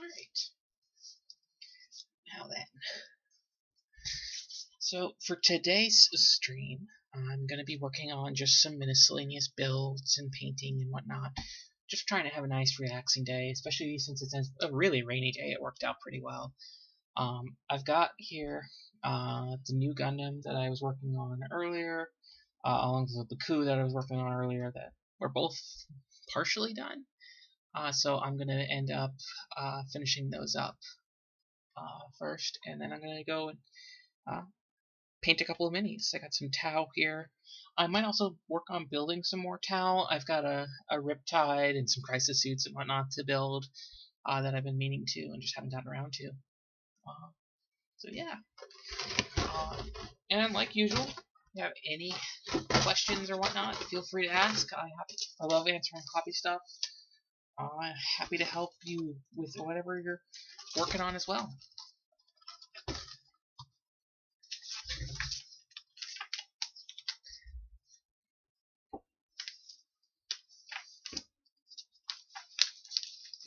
Alright, now then. So for today's stream, I'm going to be working on just some miscellaneous builds and painting and whatnot. Just trying to have a nice relaxing day, especially since it's a really rainy day. It worked out pretty well. I've got here the new Gundam that I was working on earlier, along with the coup that I was working on earlier that were both partially done. So I'm going to end up finishing those up first, and then I'm going to go and paint a couple of minis. I got some Tau here. I might also work on building some more Tau. I've got a Riptide and some Crisis suits and whatnot to build that I've been meaning to and just haven't gotten around to. So yeah. And like usual, if you have any questions or whatnot, feel free to ask. I love answering hobby stuff. Happy to help you with whatever you're working on as well.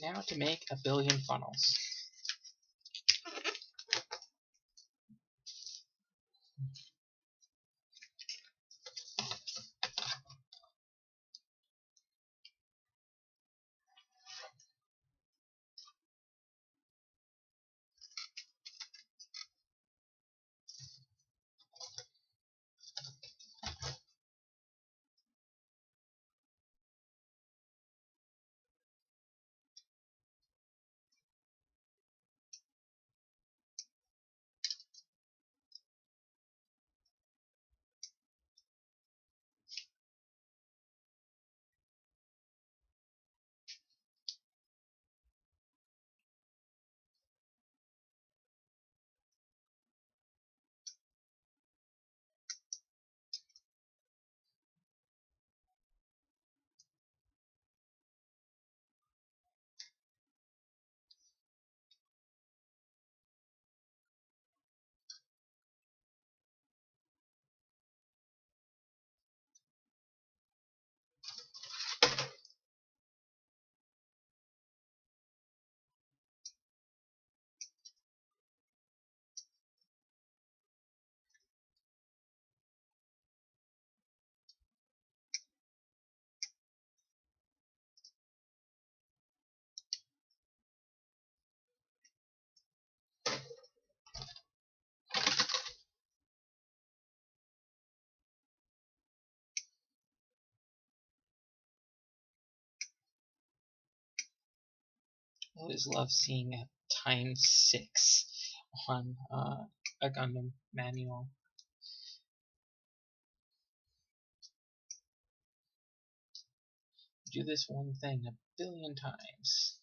Now to make a billion funnels. I always love seeing a ×6 on a Gundam manual. Do this one thing a billion times.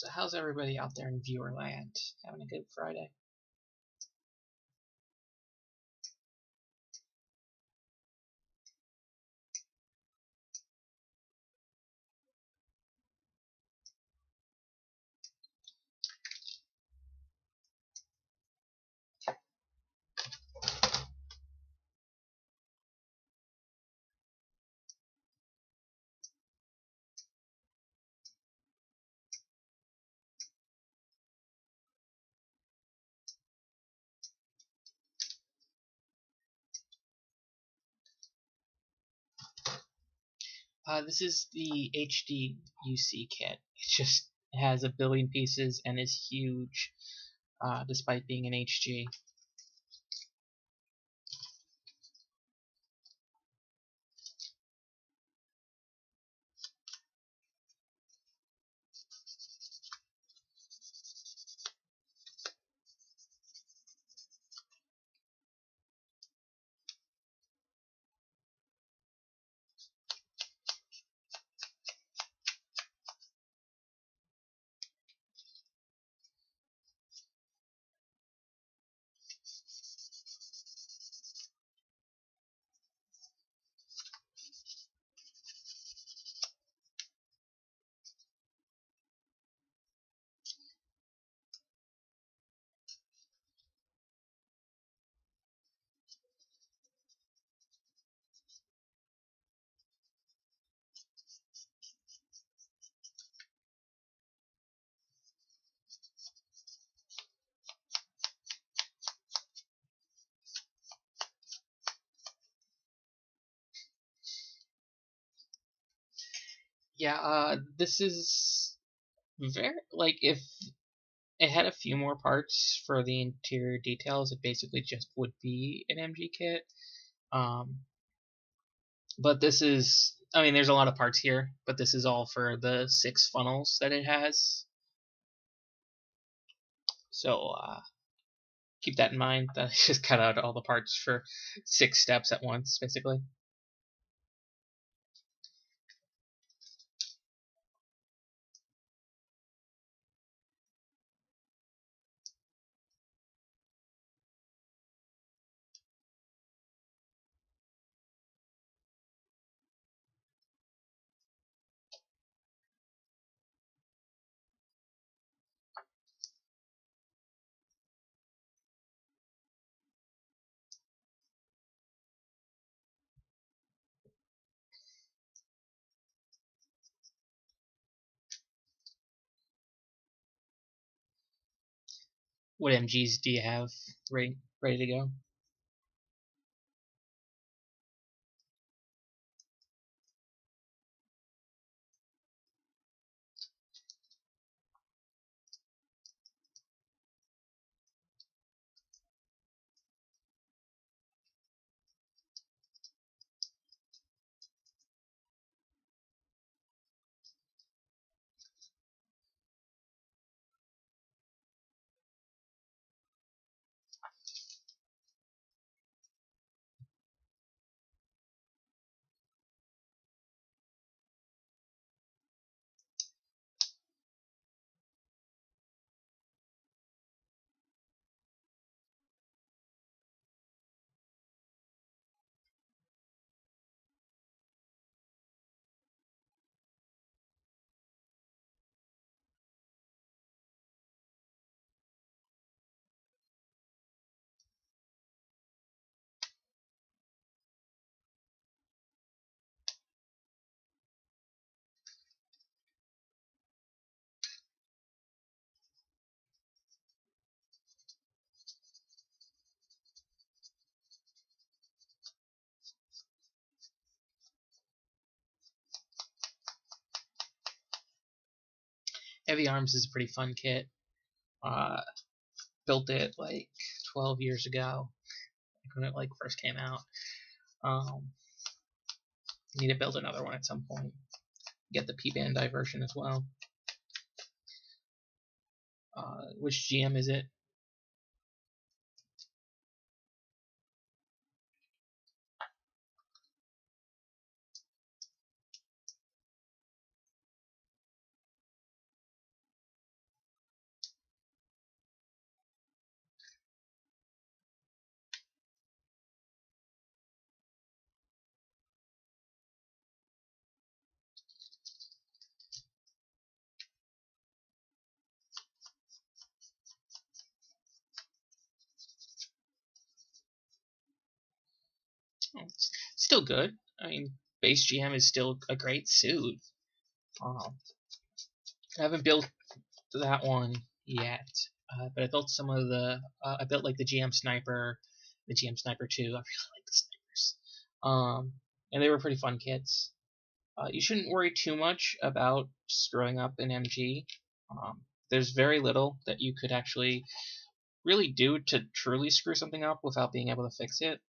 So how's everybody out there in viewer land? Having a good Friday? This is the HD UC kit. It just has 1 billion pieces and is huge, despite being an HG. Yeah, this is very, like, if it had a few more parts for the interior details, it basically just would be an MG kit. But this is, I mean, there's a lot of parts here, but this is all for the 6 funnels that it has. So keep that in mind. That I just cut out all the parts for 6 steps at once, basically. What MGs do you have ready to go? Heavy Arms is a pretty fun kit. Built it like 12 years ago when it like first came out. Need to build another one at some point. Get the P-Bandai version as well. Which GM is it? It's still good. I mean, base GM is still a great suit. Um, I haven't built that one yet, but I built some of the. I built like the GM Sniper, the GM Sniper 2. I really like the snipers. And they were pretty fun kits. You shouldn't worry too much about screwing up an MG. There's very little that you could actually really do to truly screw something up without being able to fix it.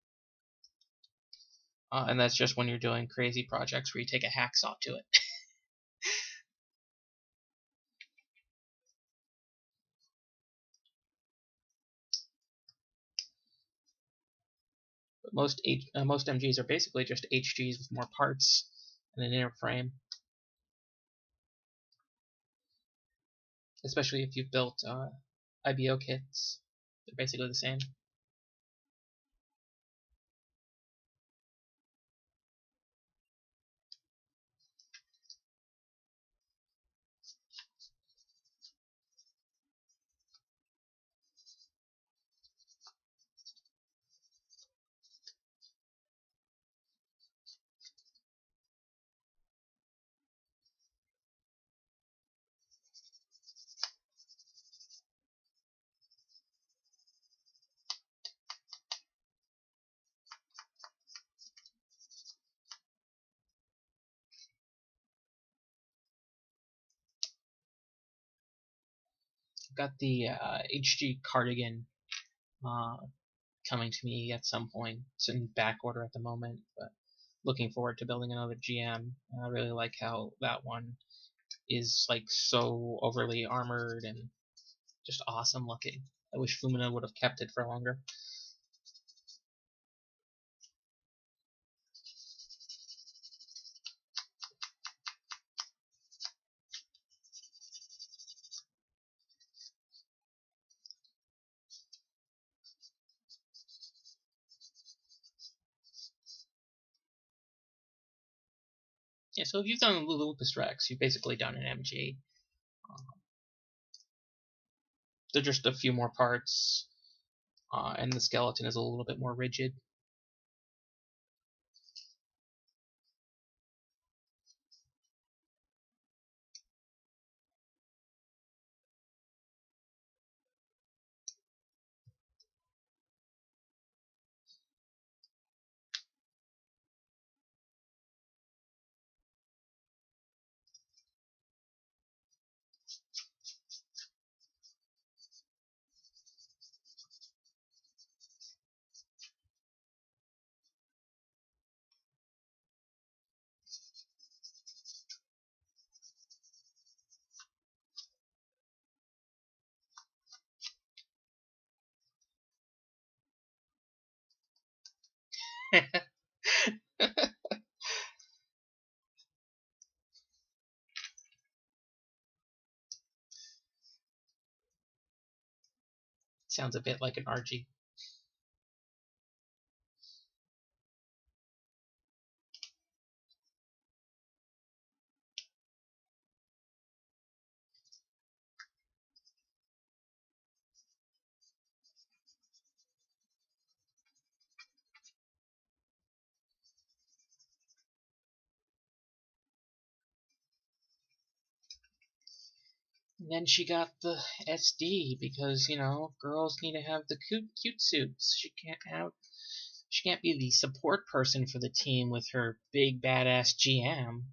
And that's just when you're doing crazy projects where you take a hacksaw to it. But most MGs are basically just HGs with more parts and an inner frame. Especially if you've built IBO kits, they're basically the same. I've got the HG cardigan coming to me at some point. It's in back order at the moment, but looking forward to building another GM. I really like how that one is like so overly armored and just awesome looking. I wish Fumina would have kept it for longer. Yeah, so if you've done Lupus Rex, you've basically done an MG. They're just a few more parts, and the skeleton is a little bit more rigid. Sounds a bit like an RG. And then she got the SD because, you know, girls need to have the cute suits. She can't be the support person for the team with her big badass GM.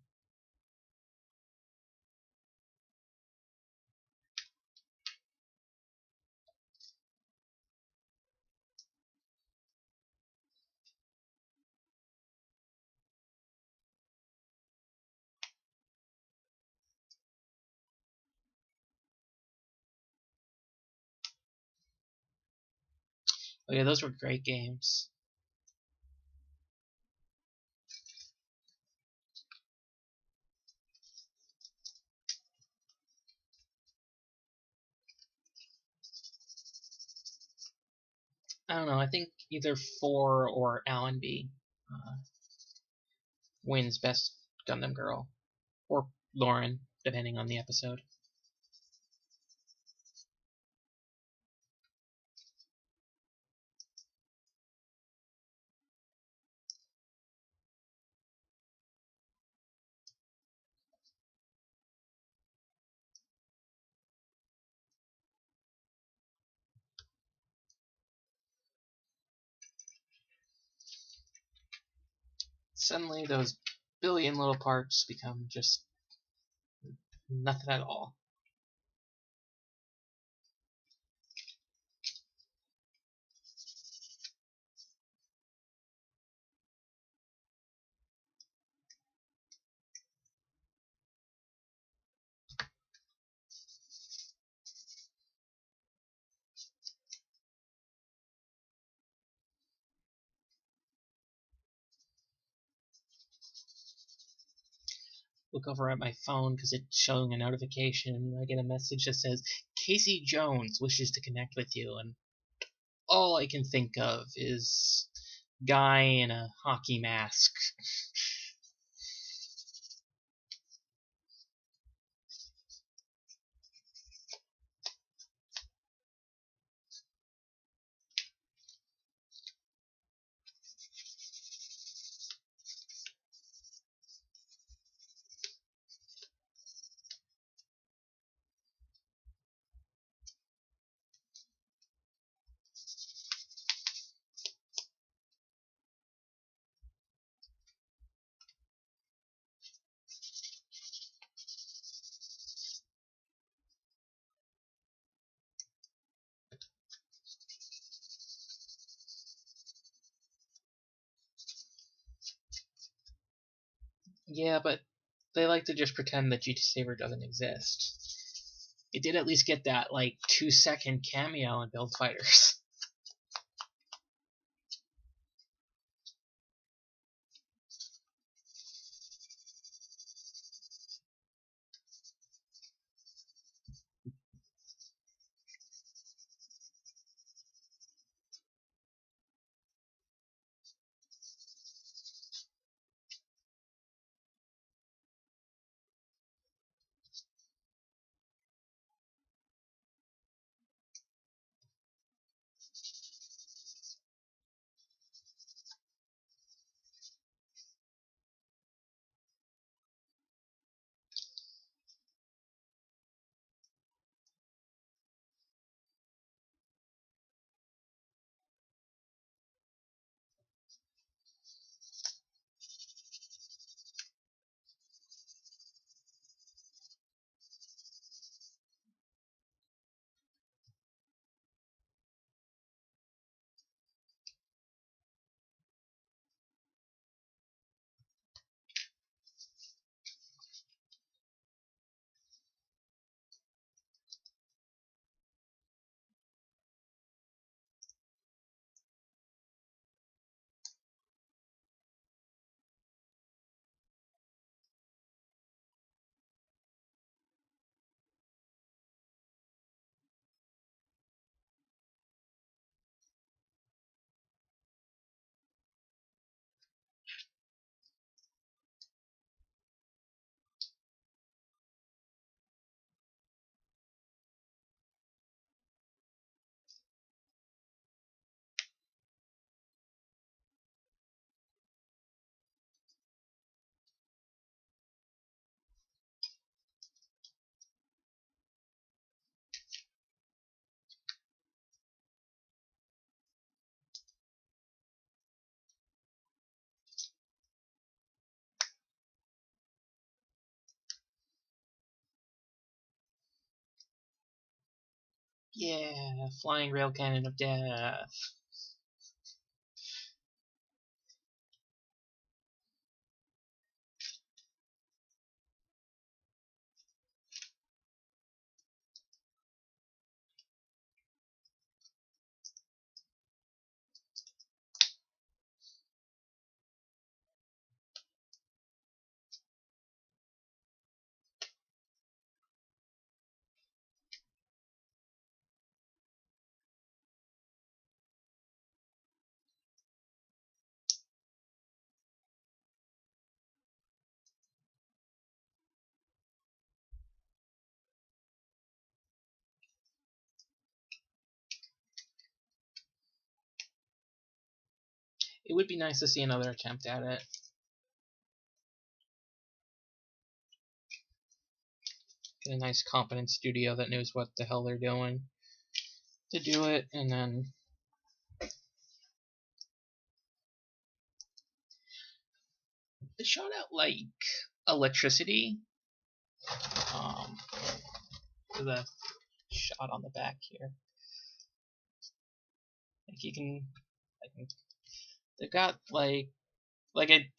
Oh yeah, those were great games. I don't know. I think either 4 or Allenby wins Best Gundam Girl, or Lauren, depending on the episode. suddenly those billion little parts become just nothing at all. Look over at my phone because it's showing a notification. I get a message that says, Casey Jones wishes to connect with you, and all I can think of is guy in a hockey mask. Yeah, but they like to just pretend that GT Saber doesn't exist. It did at least get that, 2-second cameo in Build Fighters. Yeah, flying rail cannon of death. It would be nice to see another attempt at it. Get a nice competent studio that knows what the hell they're doing to do it, and then They shot out like electricity. There's a shot on the back here. Like you can, they've got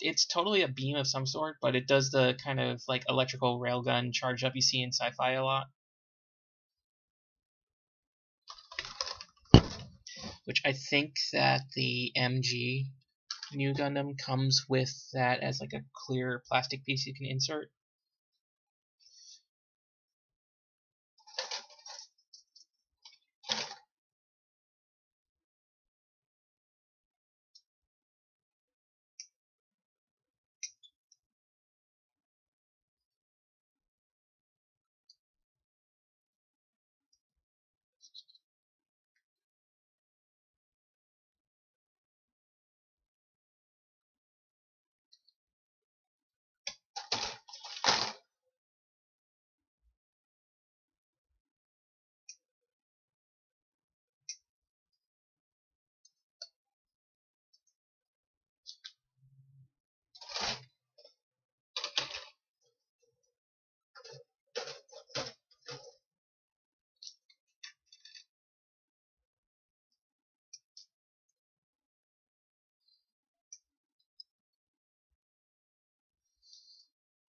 it's totally a beam of some sort, but it does the kind of like electrical railgun charge up you see in sci-fi a lot. Which I think that the MG new Gundam comes with that as like a clear plastic piece you can insert.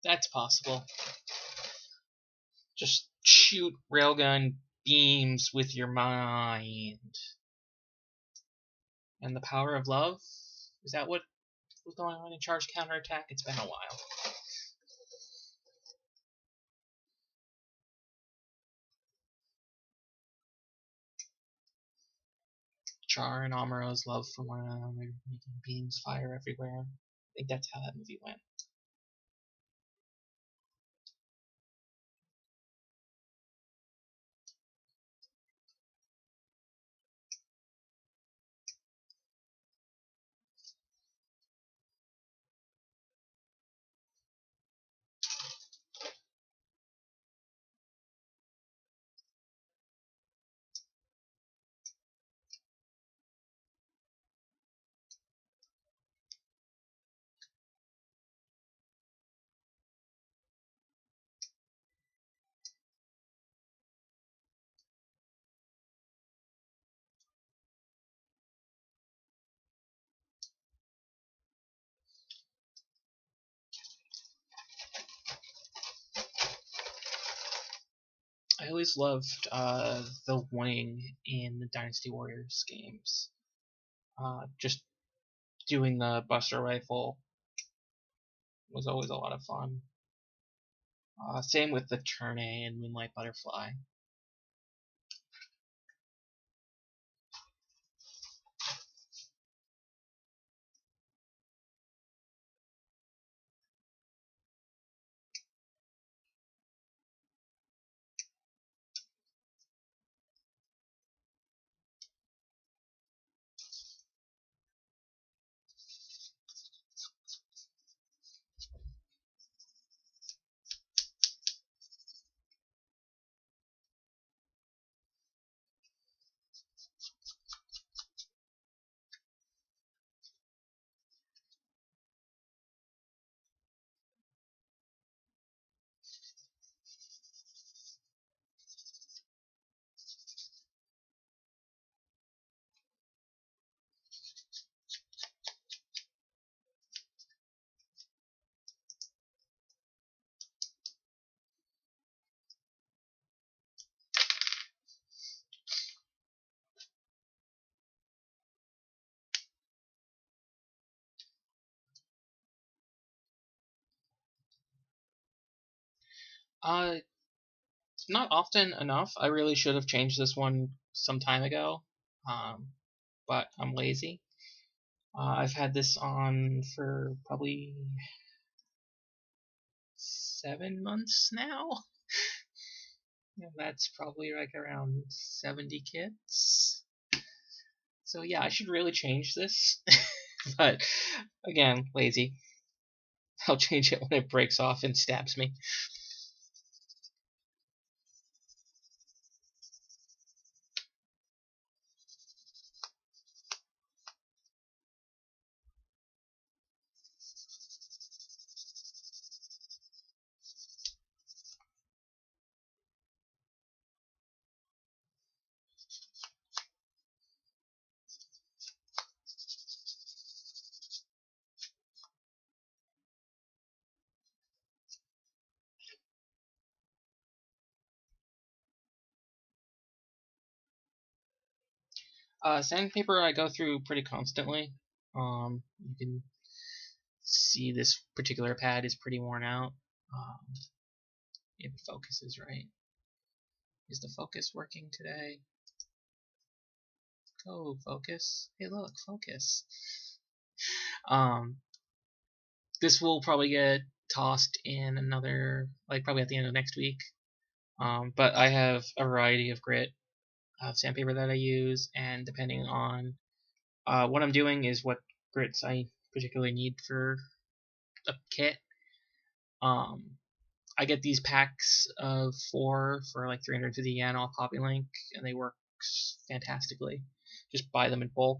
That's possible. Just shoot railgun beams with your mind. And the power of love? Is that what was going on in Charge Counterattack? It's been a while. Char and Amuro's love for one another, making beams fire everywhere. I think that's how that movie went. I always loved the wing in the Dynasty Warriors games. Just doing the Buster Rifle was always a lot of fun. Same with the Turn A and Moonlight Butterfly. Not often enough. I really should have changed this one some time ago, but I'm lazy. I've had this on for probably 7 months now. And that's probably like around 70 kits. So yeah, I should really change this. But again, lazy. I'll change it when it breaks off and stabs me. Sandpaper I go through pretty constantly. You can see this particular pad is pretty worn out. If the focus is right. Is the focus working today? Go, focus. Hey, look, focus. This will probably get tossed in another, like probably at the end of next week. But I have a variety of grit sandpaper that I use, and depending on what I'm doing is what grits I particularly need for a kit. I get these packs of 4 for like 350 yen off Hobbylink, and they work fantastically. Just buy them in bulk.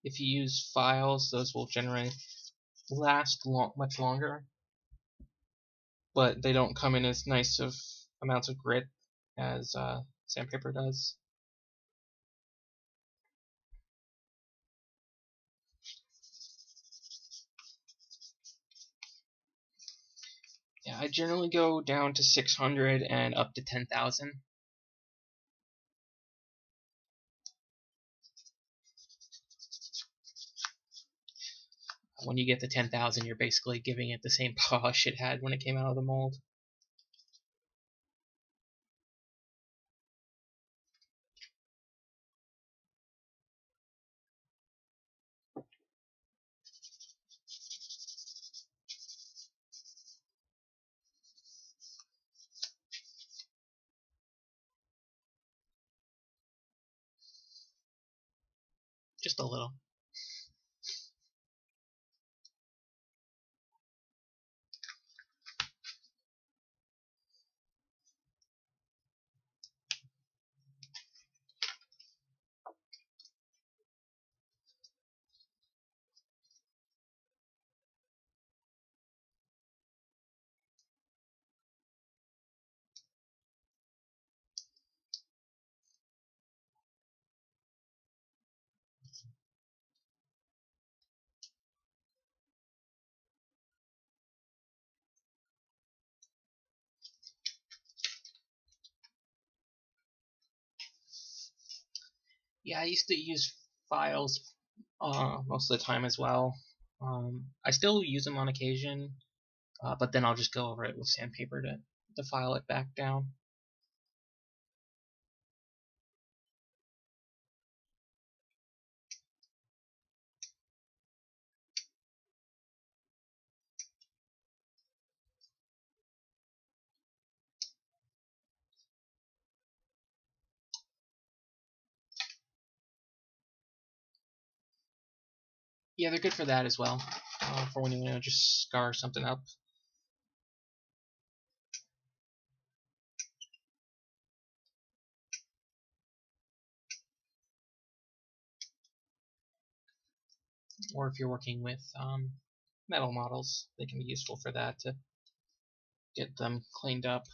If you use files, those will generally last much longer, but they don't come in as nice of amounts of grit as sandpaper does. Yeah, I generally go down to 600 and up to 10,000. When you get to 10,000, you're basically giving it the same polish it had when it came out of the mold. Just a little. Yeah, I used to use files most of the time as well. I still use them on occasion, but then I'll just go over it with sandpaper to file it back down. Yeah, they're good for that as well, for when you want to just scar something up. Or if you're working with metal models, they can be useful for that to get them cleaned up.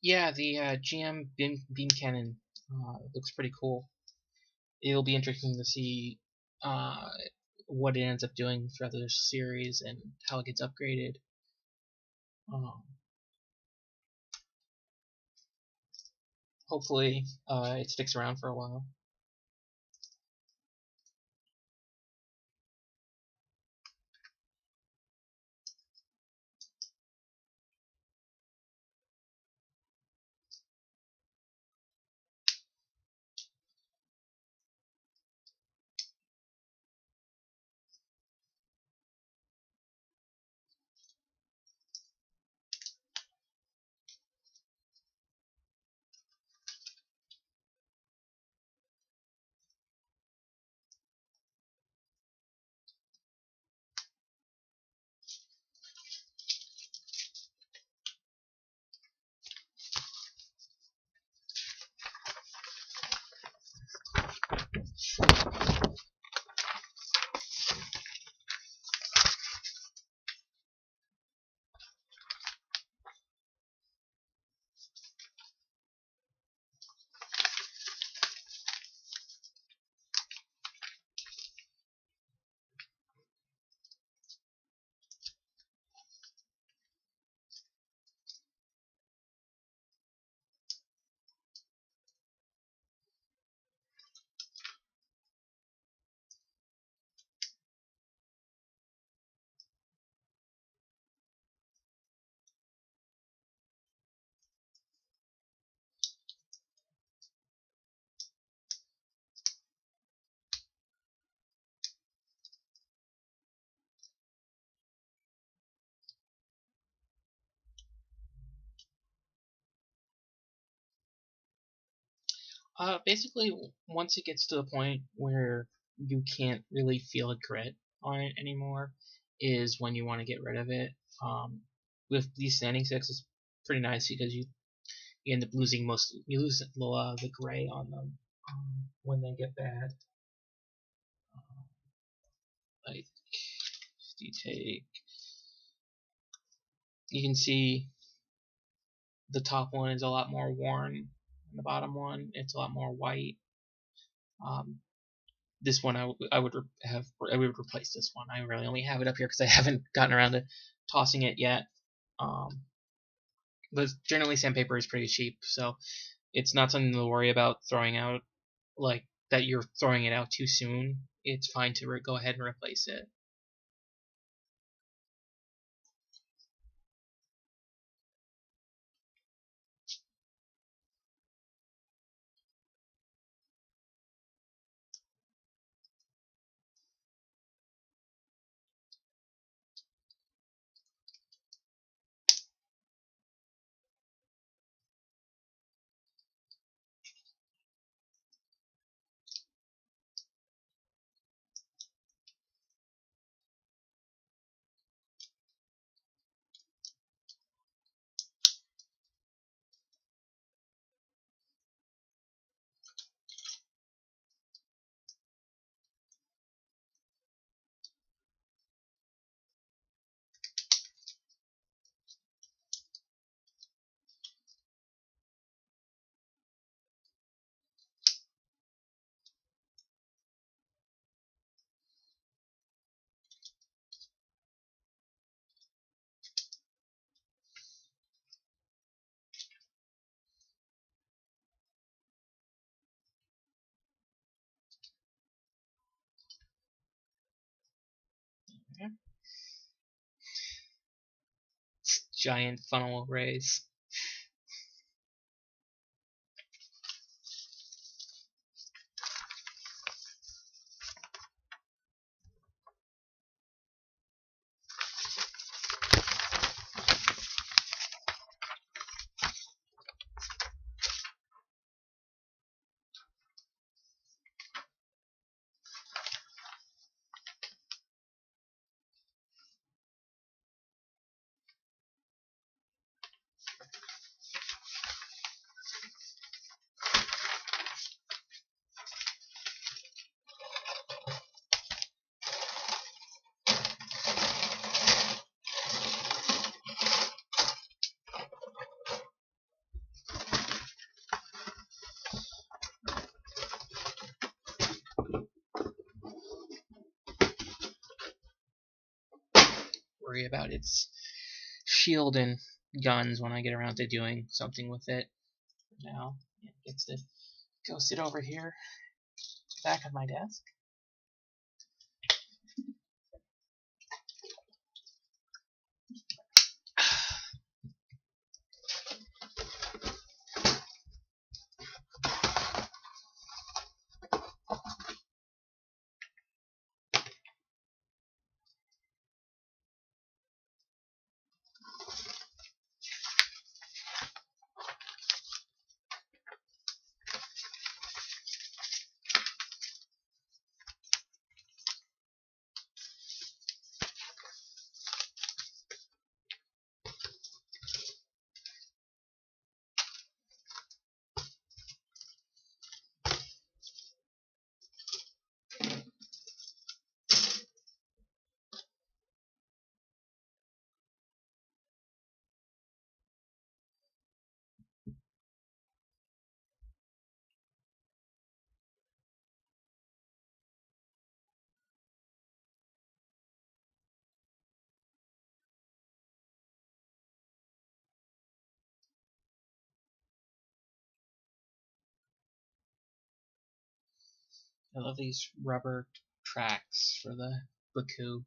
Yeah, the GM beam cannon looks pretty cool. It'll be interesting to see uh, what it ends up doing throughout the series and how it gets upgraded. Um, Hopefully, it sticks around for a while. Basically, once it gets to the point where you can't really feel a grit on it anymore, is when you want to get rid of it. Um, with these standing sticks, it's pretty nice because you end up losing you lose the gray on them when they get bad. Like you take, you can see the top one is a lot more worn, and the bottom one it's a lot more white. Um, this one I would replace this one. I really only have it up here because I haven't gotten around to tossing it yet. Um, but generally sandpaper is pretty cheap, so it's not something to worry about throwing out, like that you're throwing it out too soon. It's fine to go ahead and replace it. Okay. Giant funnel rays. worry about its shield and guns when I get around to doing something with it. Now it gets to go sit over here, back of my desk. I love these rubber tracks for the Baku.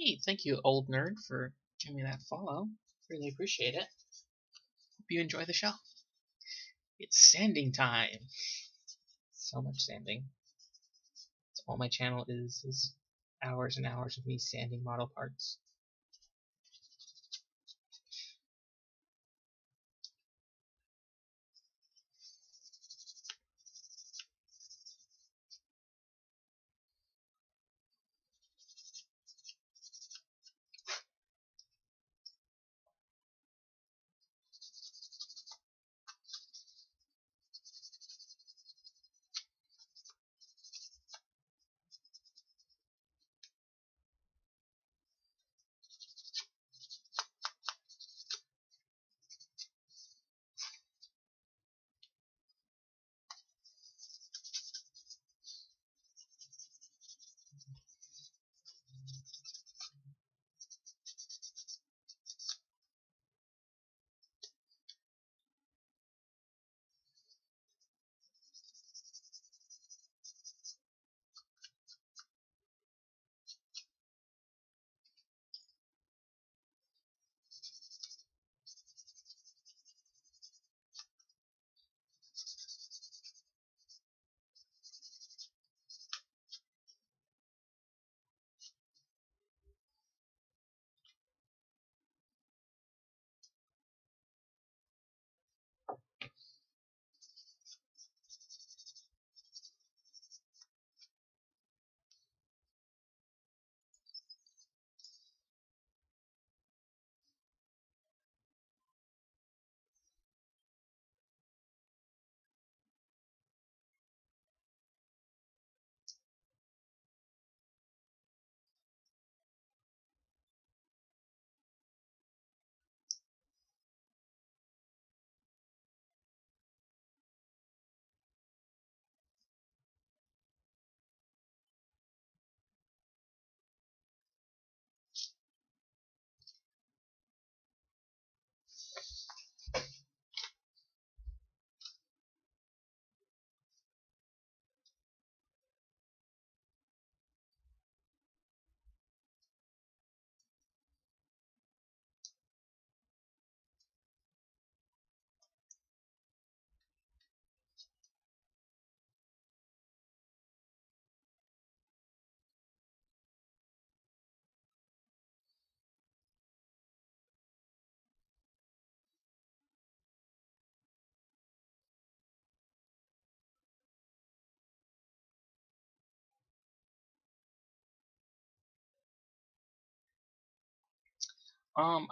Hey, thank you, old nerd, for giving me that follow. Really appreciate it. Hope you enjoy the show. It's sanding time. So much sanding. It's all my channel is hours and hours of me sanding model parts.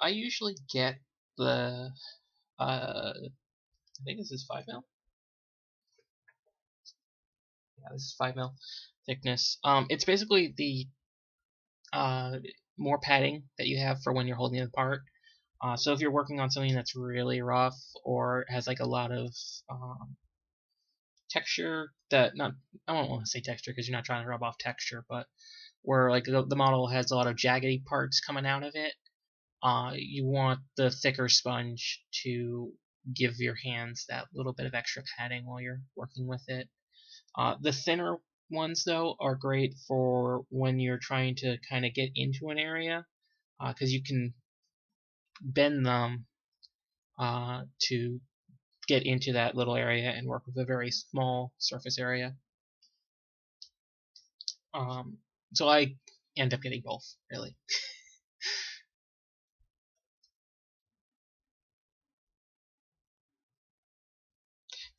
I usually get the I think this is 5 mil. Yeah, this is 5 mil thickness. It's basically the more padding that you have for when you're holding it apart. So if you're working on something that's really rough or has like a lot of texture, that not I don't want to say texture because you're not trying to rub off texture, but where like the model has a lot of jaggedy parts coming out of it, you want the thicker sponge to give your hands that little bit of extra padding while you're working with it. The thinner ones, though, are great for when you're trying to kind of get into an area, because you can bend them to get into that little area and work with a very small surface area. So I end up getting both, really.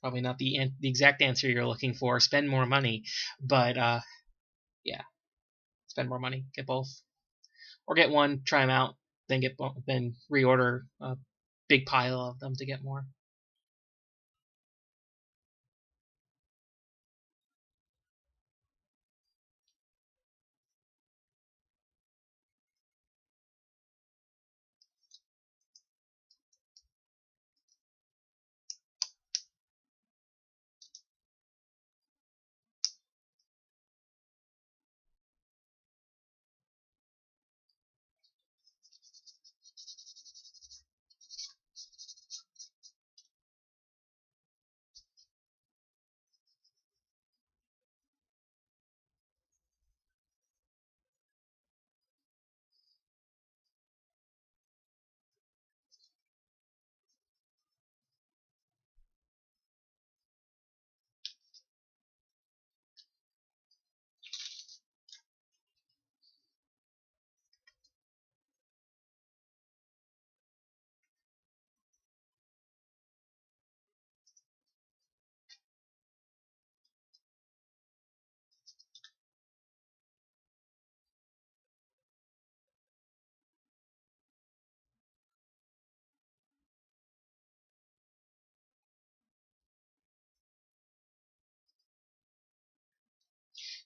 Probably not the exact answer you're looking for. Spend more money, but yeah, spend more money, get both, or get one, try them out, then get then reorder a big pile of them to get more.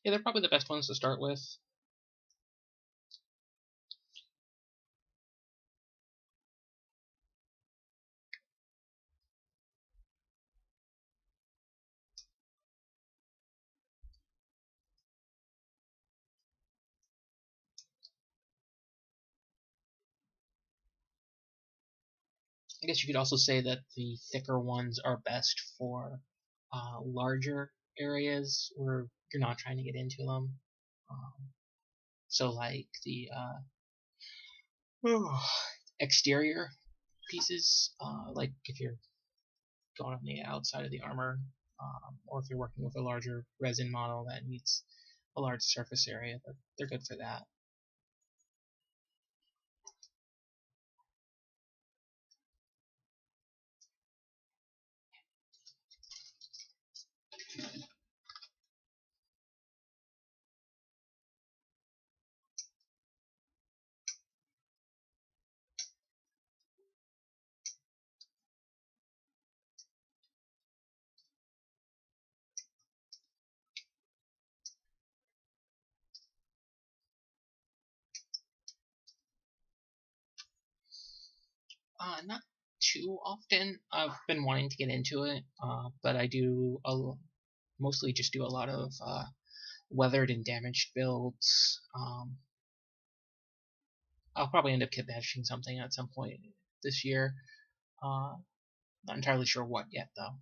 Yeah, they're probably the best ones to start with. I guess you could also say that the thicker ones are best for larger areas where you're not trying to get into them. Um, so, like the exterior pieces, like if you're going on the outside of the armor, or if you're working with a larger resin model that needs a large surface area, they're good for that. Not too often. I've been wanting to get into it, but I do mostly just do a lot of weathered and damaged builds. I'll probably end up kit bashing something at some point this year. Uh, Not entirely sure what yet, though.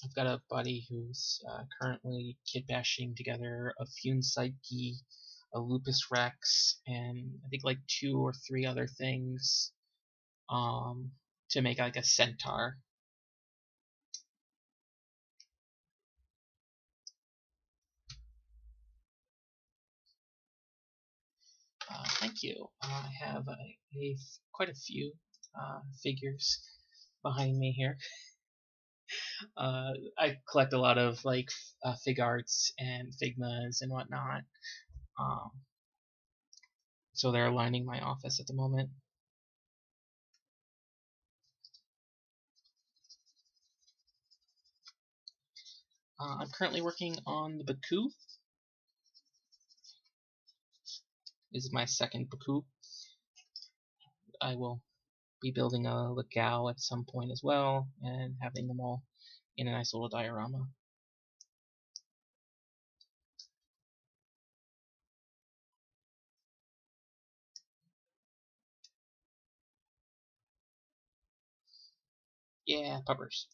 I've got a buddy who's currently kit bashing together a Fune Psyche, a Lupus Rex, and I think like 2 or 3 other things to make like a centaur. Thank you. I have quite a few figures behind me here. I collect a lot of like fig arts and figmas and whatnot. Um, so they're lining my office at the moment. I'm currently working on the Baku. This is my second Baku. I will be building a Legao at some point as well, and having them all in a nice little diorama. Yeah, puppers.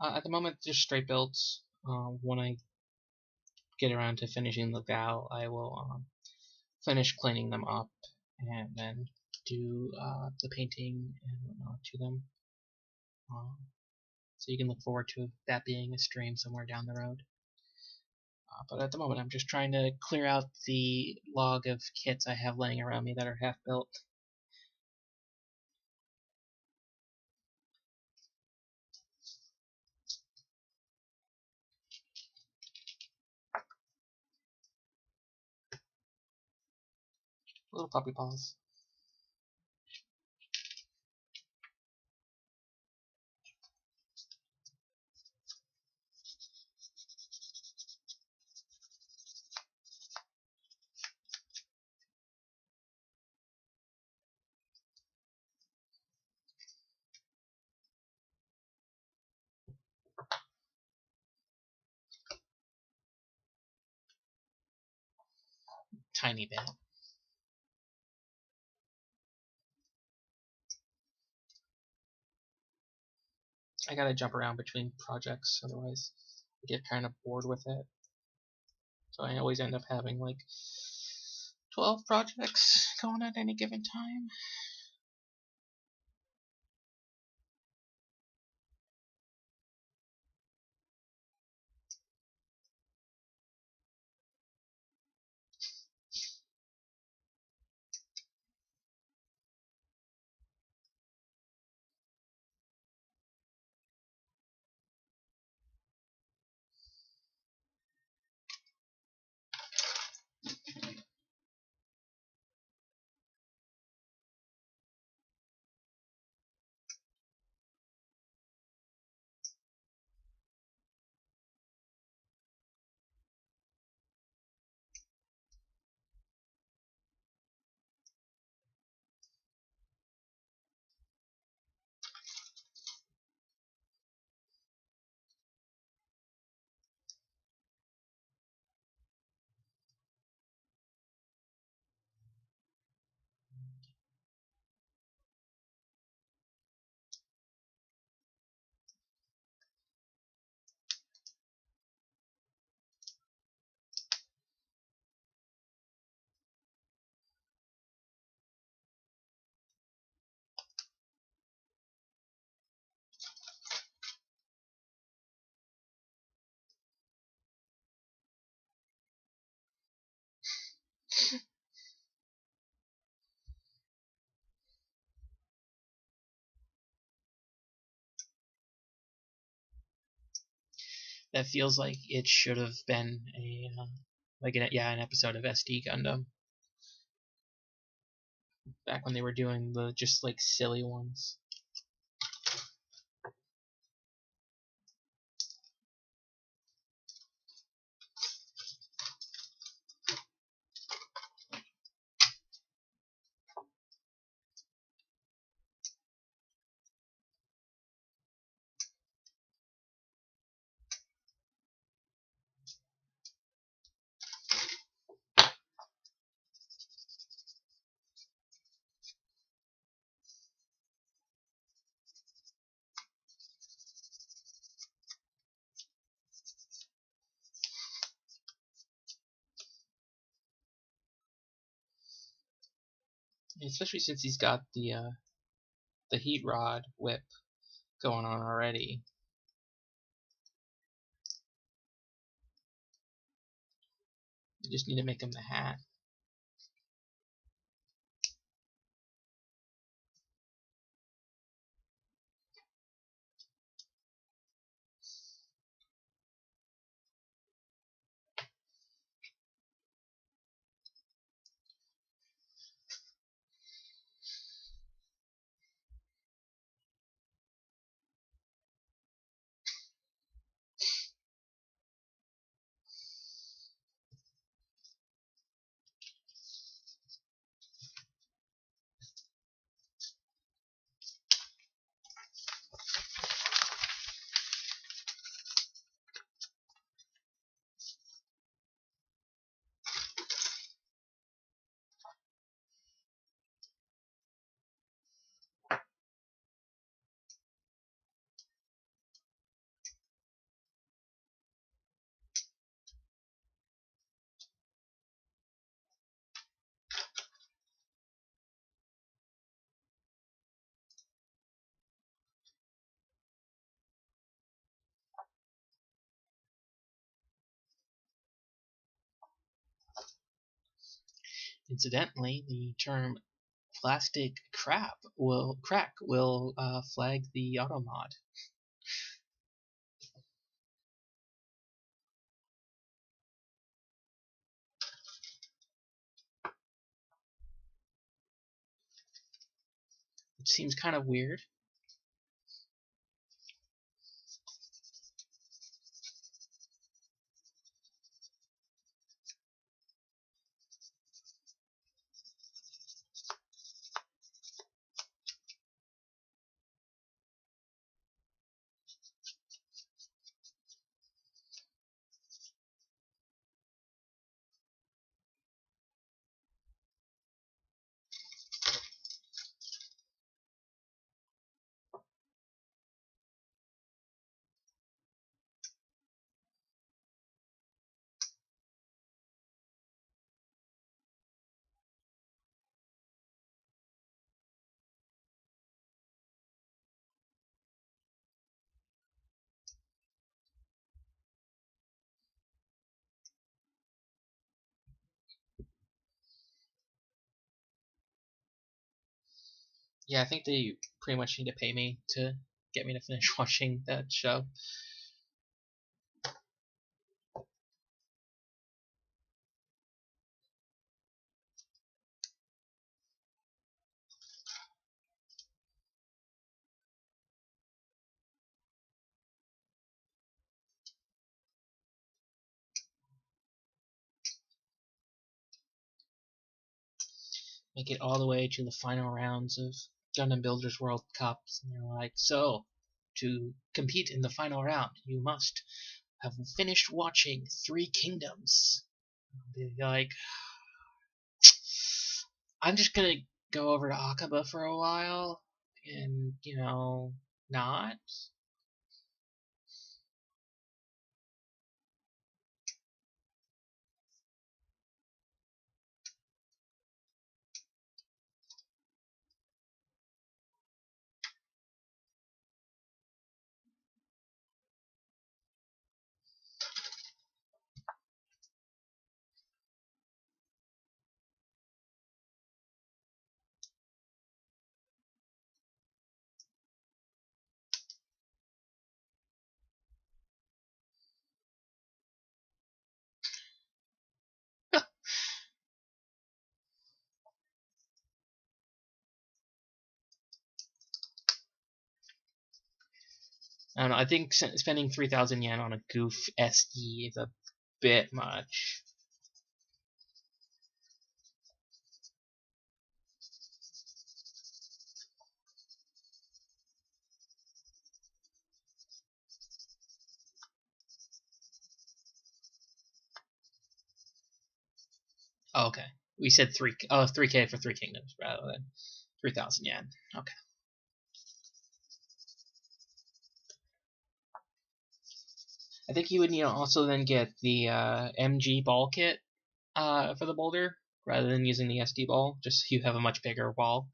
At the moment, just straight builds. When I get around to finishing the gal, I will finish cleaning them up and then do the painting and whatnot to them. So you can look forward to that being a stream somewhere down the road. But at the moment, I'm just trying to clear out the log of kits I have laying around me that are half built. Little puppy paws. Tiny bit. I gotta jump around between projects, otherwise I get kind of bored with it. So I always end up having like 12 projects going at any given time. That feels like it should have been an episode of SD Gundam back when they were doing the just like silly ones. Especially since he's got the heat rod whip going on already. You just need to make him the hat. Incidentally, the term plastic crack will flag the auto mod. Which seems kind of weird. Yeah, I think they pretty much need to pay me to get me to finish watching that show. Make it all the way to the final rounds of Gundam Builders World Cups, and they're like, so, to compete in the final round, you must have finished watching Three Kingdoms. They're like, I'm just gonna go over to Akaba for a while and, not. I don't know. I think spending 3,000 yen on a Goof SE is a bit much. Oh, okay. We said 3K for Three Kingdoms rather than 3,000 yen. Okay. I think you would need to also then get the MG ball kit for the boulder rather than using the SD ball, just so you have a much bigger ball.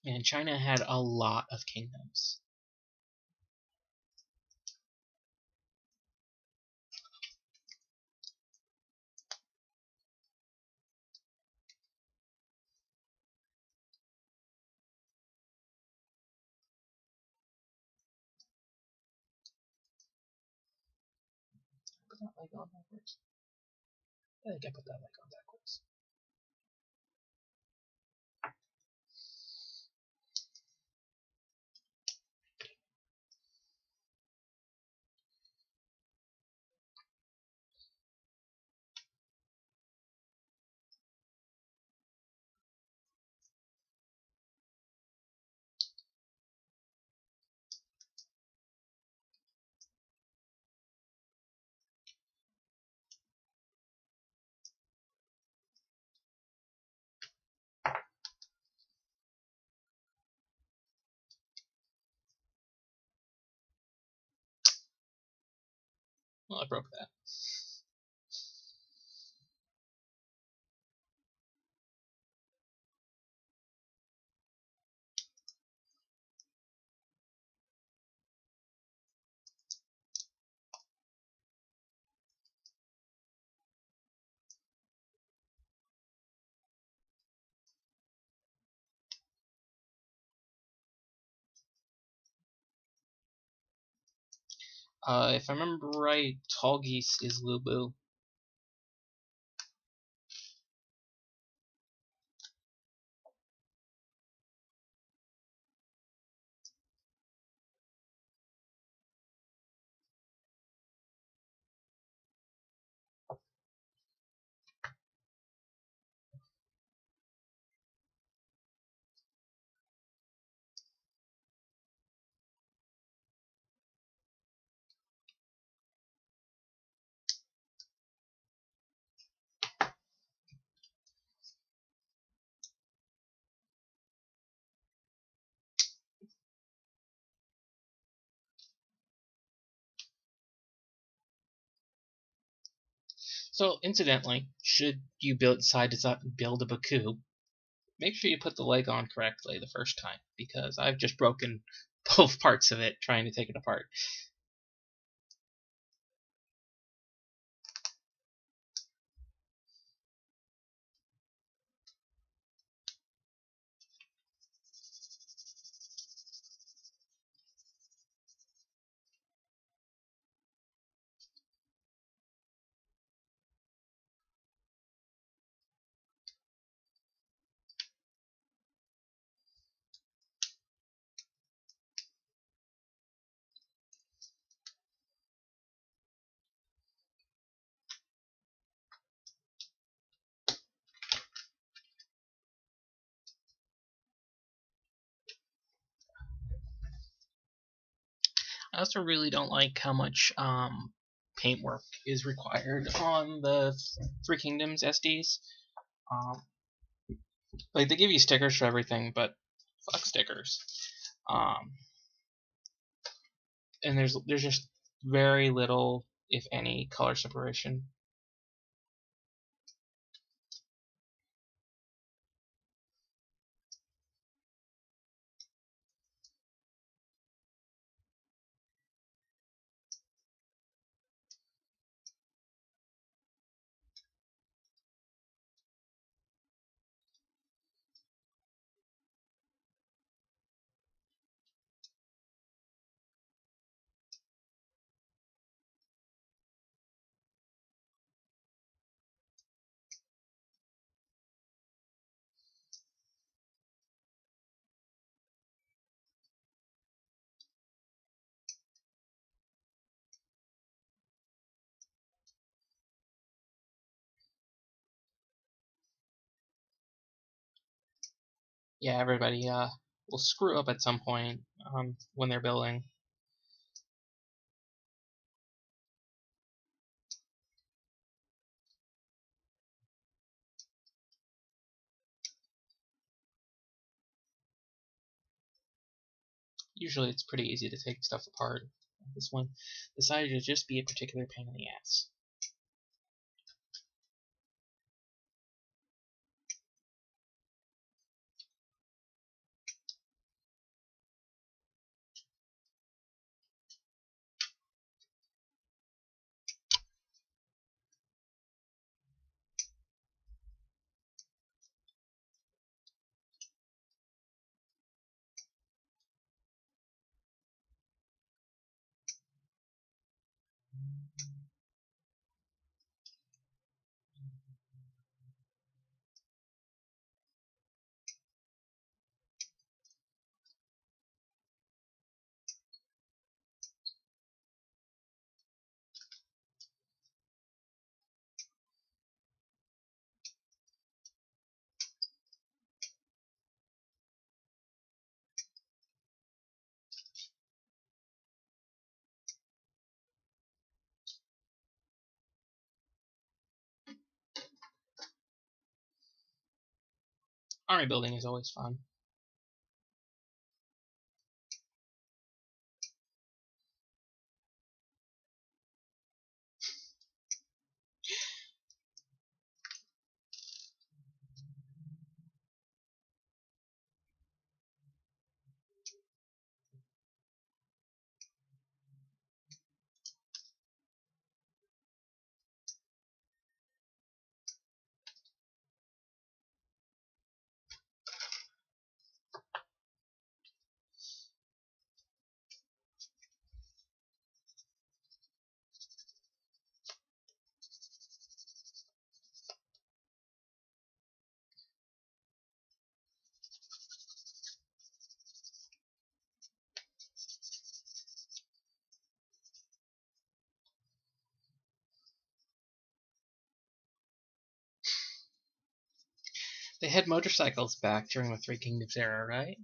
And China had a lot of kingdoms. Put that leg on backwards. I think I put that leg on backwards. Well, I broke that. If I remember right, Tall Geese is Lubu. So, incidentally, should you decide to build a Baku, make sure you put the leg on correctly the first time, because I've just broken both parts of it trying to take it apart. I also really don't like how much paintwork is required on the Three Kingdoms SDs. Um, like, they give you stickers for everything, but fuck stickers. Um, and there's just very little, if any, color separation. Yeah, everybody will screw up at some point when they're building. Usually it's pretty easy to take stuff apart. This one decided to just be a particular pain in the ass. Army building is always fun. They had motorcycles back during the Three Kingdoms era, right?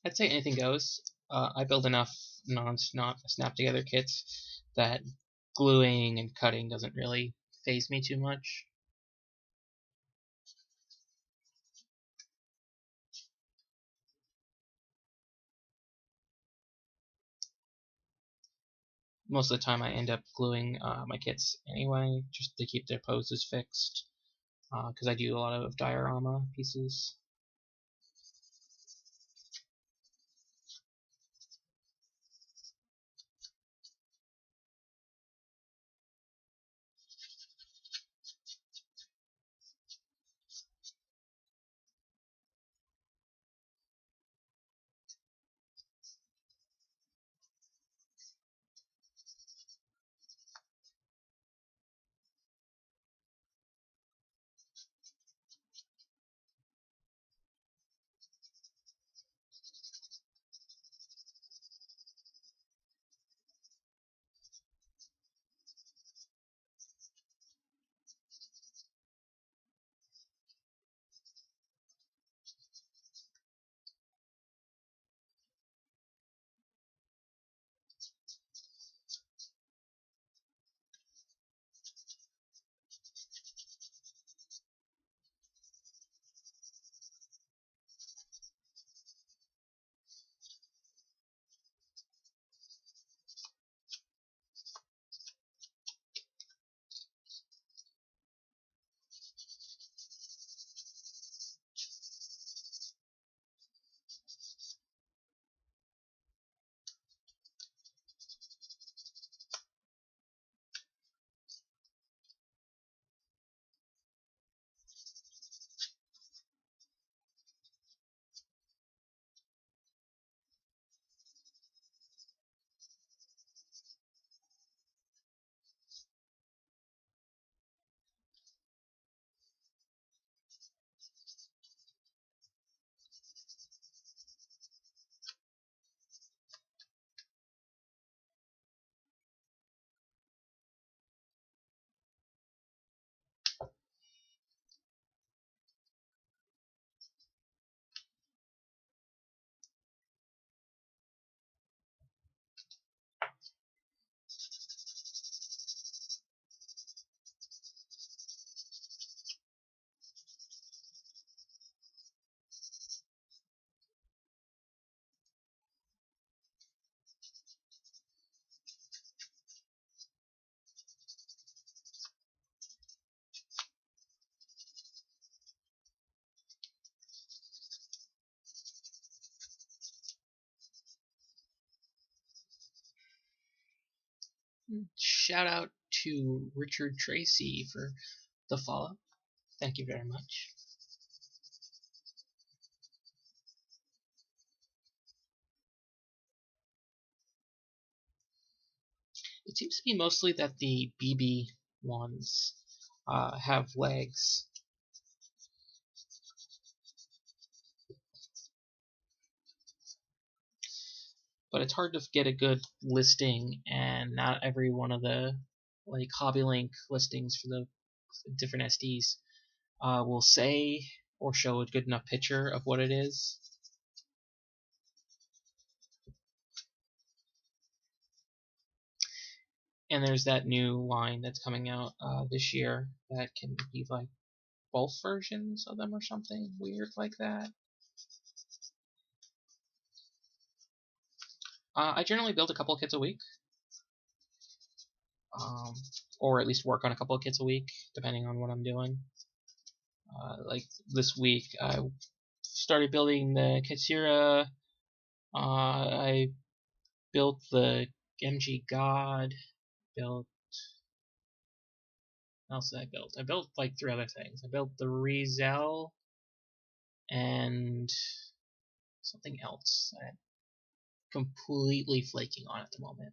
I'd say anything goes. I build enough snap together kits that gluing and cutting doesn't really phase me too much. Most of the time I end up gluing my kits anyway, just to keep their poses fixed, because I do a lot of diorama pieces. Shout out to Richard Tracy for the follow. Thank you very much. It seems to be mostly that the BB ones have legs. But it's hard to get a good listing, and not every one of the like HobbyLink listings for the different SDs will say or show a good enough picture of what it is. And there's that new line that's coming out this year that can be like both versions of them or something weird like that. I generally build a couple of kits a week, or at least work on a couple of kits a week, depending on what I'm doing. Like this week, I started building the Katsura. I built the MG God. Built. What else did I build? I built like 3 other things. I built the Rizel and something else that I'm completely flaking on at the moment.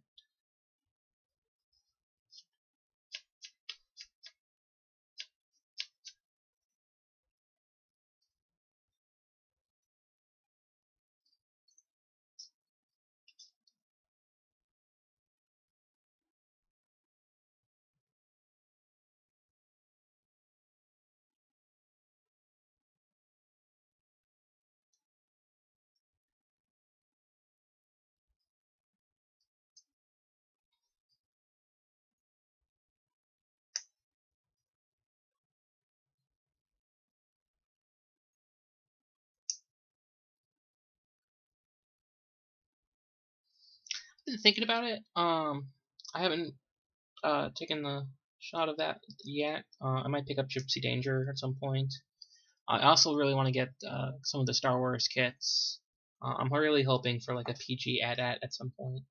been thinking about it. I haven't taken the shot of that yet. I might pick up Gypsy Danger at some point. I also really want to get some of the Star Wars kits. I'm really hoping for like a PG AT-AT at some point.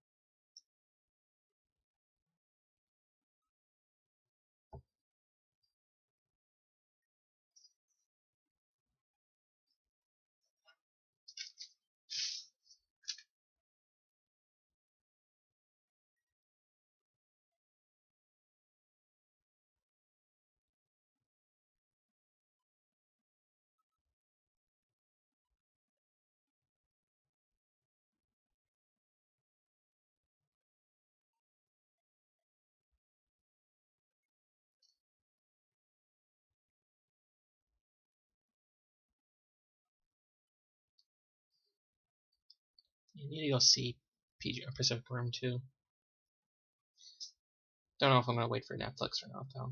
You need to go see PG Pacific Rim too. Don't know if I'm gonna wait for Netflix or not though.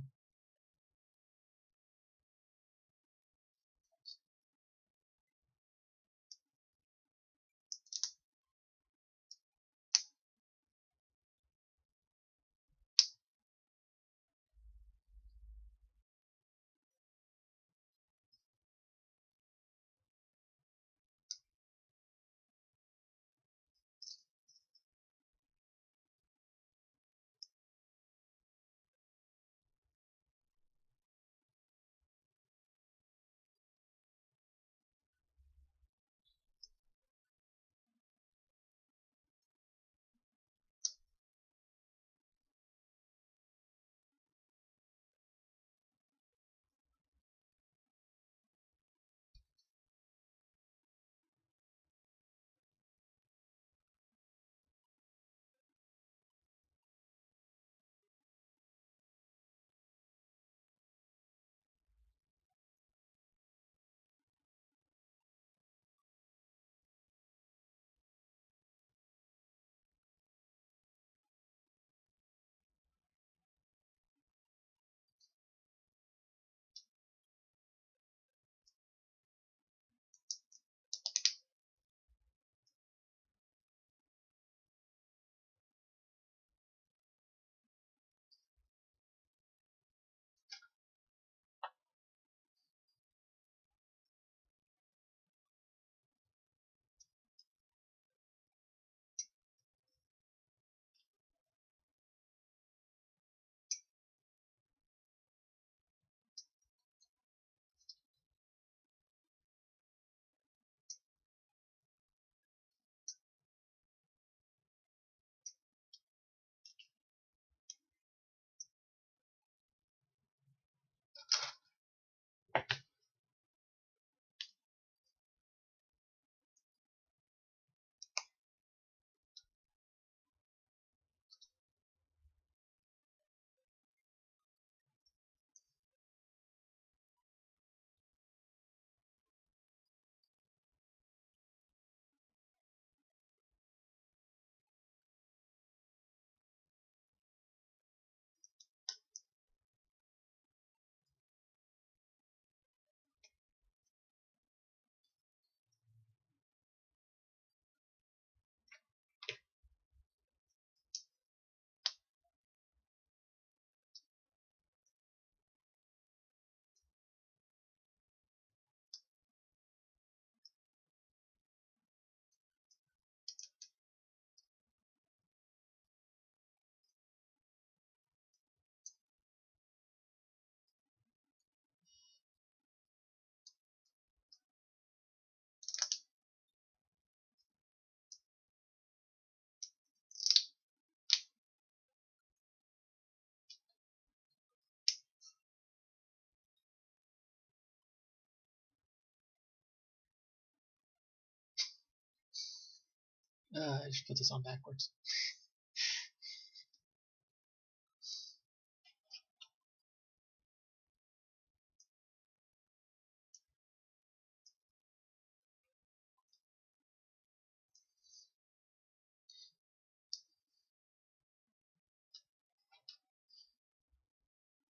I just put this on backwards.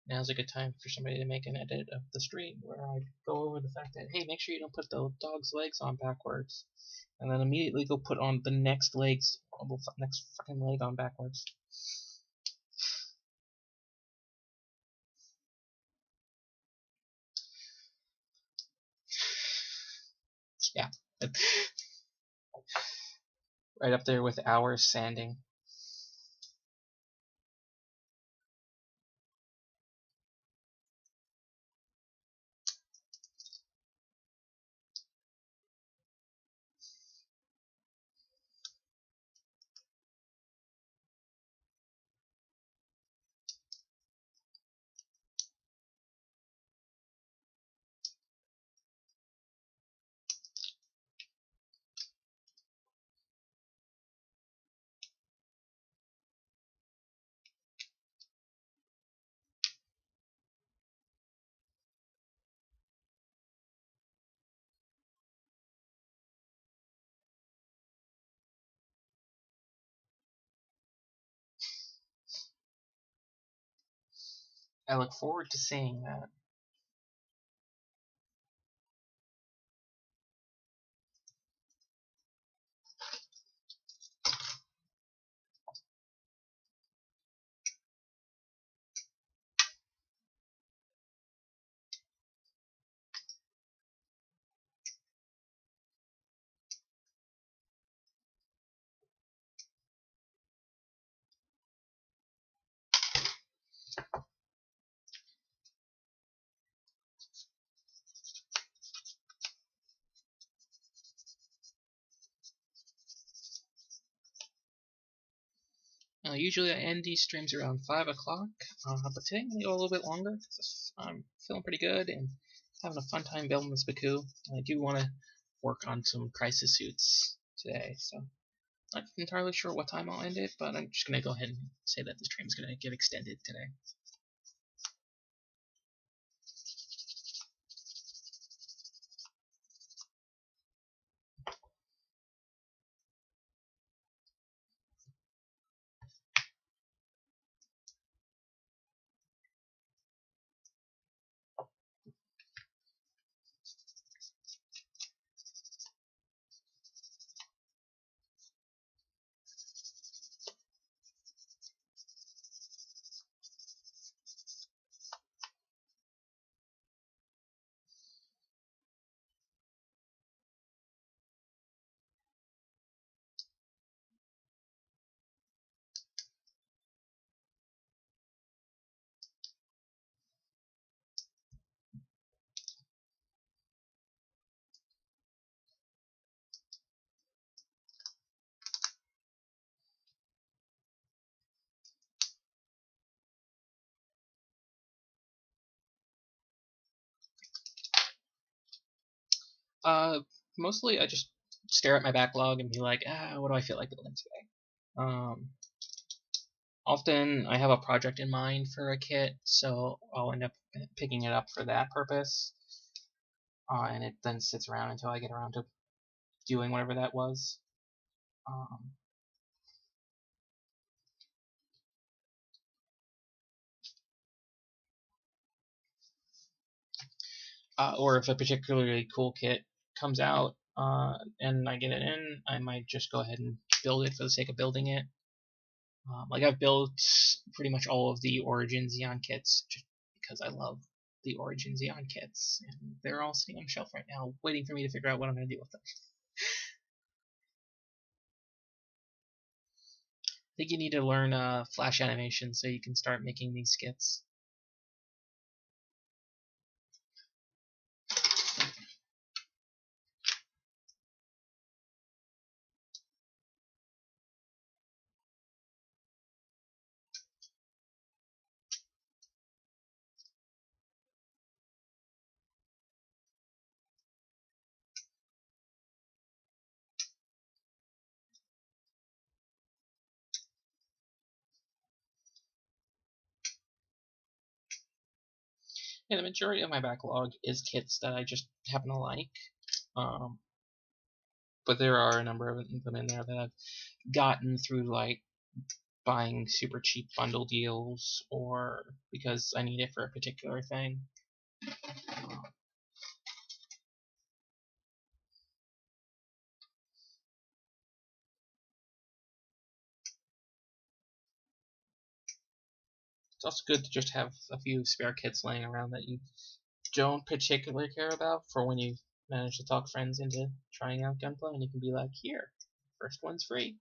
now's a good time for somebody to make an edit of the stream where I go over the fact that, hey, make sure you don't put the dog's legs on backwards, and then immediately go put on the next next fucking leg on backwards. Yeah. Right up there with hours sanding. I look forward to seeing that. Usually I end these streams around 5 o'clock, but today I'm going to go a little bit longer because I'm feeling pretty good and having a fun time building this Baku. I do want to work on some crisis suits today, so I'm not entirely sure what time I'll end it, but I'm just going to go ahead and say that the stream is going to get extended today. Mostly I just stare at my backlog and be like, what do I feel like building today? Often I have a project in mind for a kit, so I'll end up picking it up for that purpose, and it then sits around until I get around to doing whatever that was. Or if a particularly cool kit comes out and I get it in, I might just go ahead and build it for the sake of building it. Like I've built pretty much all of the Origin Xeon kits just because I love the Origin Xeon kits, and they're all sitting on the shelf right now, waiting for me to figure out what I'm going to do with them. I think you need to learn Flash animation so you can start making these skits. Yeah, the majority of my backlog is kits that I just happen to like. But there are a number of them in there that I've gotten through like buying super cheap bundle deals or because I need it for a particular thing. It's also good to just have a few spare kits laying around that you don't particularly care about for when you manage to talk friends into trying out Gunpla, and you can be like, here, first one's free.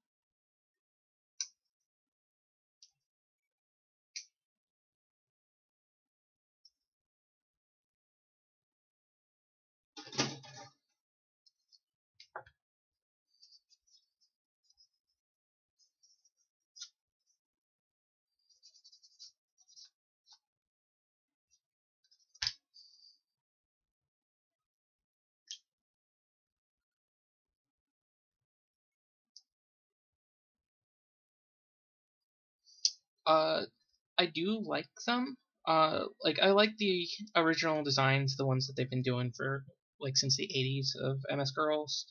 Uh, I do like them. Like I like the original designs, the ones that they've been doing for like since the 80s of MS Girls.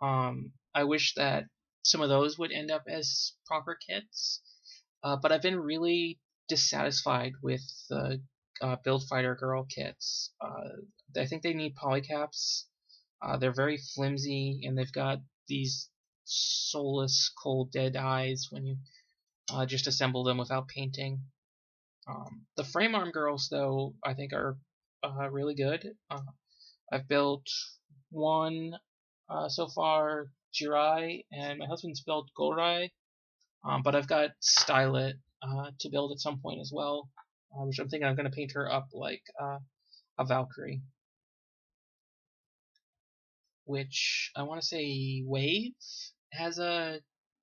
I wish that some of those would end up as proper kits. But I've been really dissatisfied with the Build Fighter Girl kits. I think they need polycaps. They're very flimsy, and they've got these soulless, cold, dead eyes when you just assemble them without painting. The frame arm girls, though, I think are really good. I've built one so far, Jirai, and my husband's built Gorai, but I've got Stylet to build at some point as well, which I'm thinking I'm going to paint her up like a Valkyrie, which I want to say Wave has a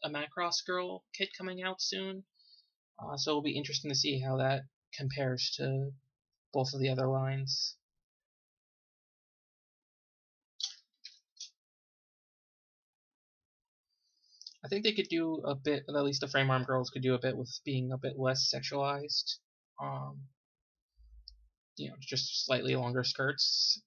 Macross girl kit coming out soon. So it'll be interesting to see how that compares to both of the other lines. I think they could do a bit, at least the frame arm girls could do a bit with being a bit less sexualized. Um, just slightly longer skirts.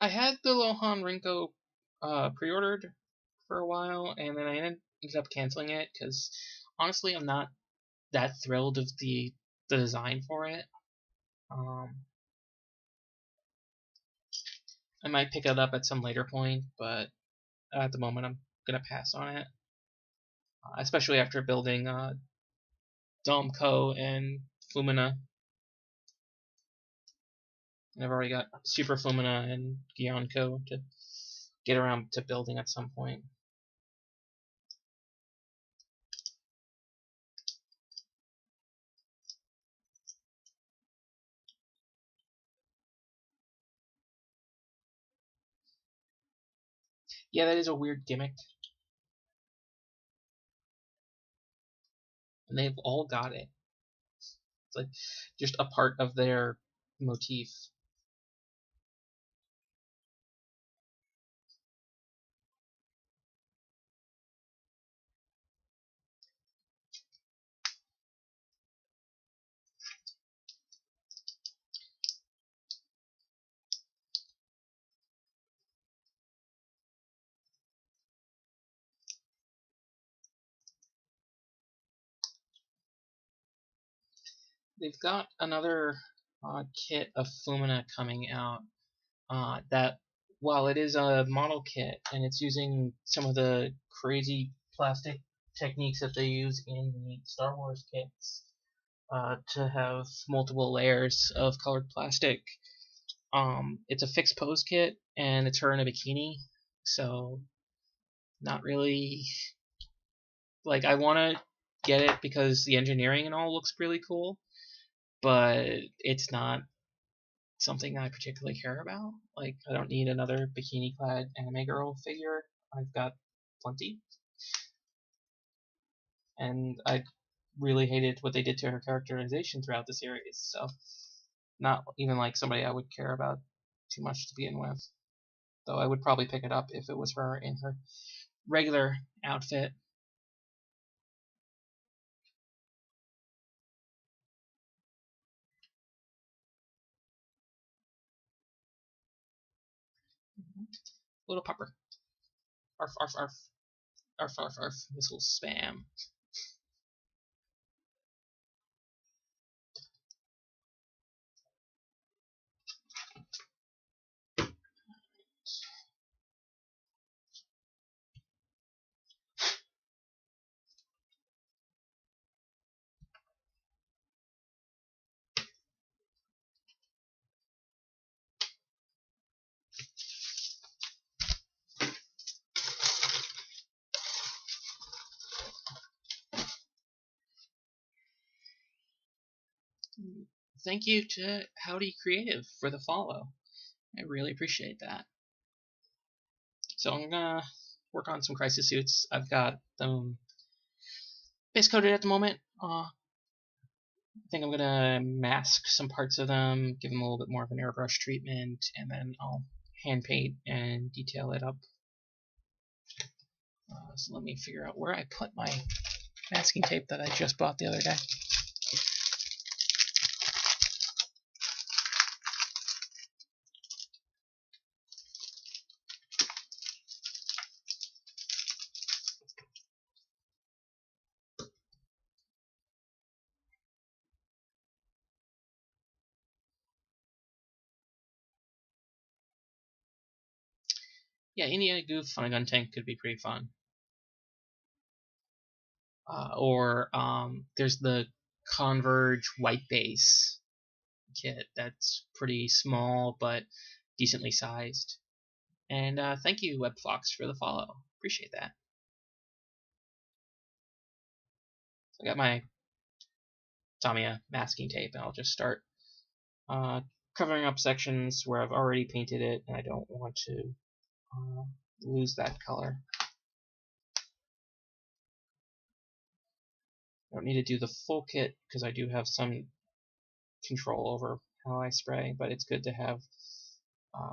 I had the Lohan Rinko pre-ordered for a while, and then I ended up canceling it because honestly, I'm not that thrilled of the design for it. I might pick it up at some later point, but at the moment, I'm gonna pass on it, especially after building Domko and Fumina. And I've already got Super Fumina and Gionko to get around to building at some point. Yeah, that is a weird gimmick. And they've all got it. It's like just a part of their motif. They've got another kit of Fumina coming out that, while it is a model kit and it's using some of the crazy plastic techniques that they use in the Star Wars kits to have multiple layers of colored plastic. It's a fixed pose kit and it's her in a bikini, so not really like I want to get it because the engineering and all looks really cool, but it's not something I particularly care about. Like, I don't need another bikini clad anime girl figure. I've got plenty. And I really hated what they did to her characterization throughout the series, so not even like somebody I would care about too much to begin with. Though I would probably pick it up if it was her in her regular outfit. little pupper. Arf, arf, arf. Arf, arf, arf. This will spam. Thank you to Howdy Creative for the follow. I really appreciate that. So I'm gonna work on some crisis suits. I've got them base coated at the moment. I think I'm gonna mask some parts of them, give them a little bit more of an airbrush treatment, and then I'll hand paint and detail it up. So let me figure out where I put my masking tape that I just bought the other day. Yeah, Indiana Goof on a gun tank could be pretty fun. Or there's the Converge white base kit that's pretty small but decently sized. And thank you, WebFox, for the follow. Appreciate that. So I got my Tamiya masking tape, and I'll just start covering up sections where I've already painted it, and I don't want to lose that color. I don't need to do the full kit because I do have some control over how I spray, but it's good to have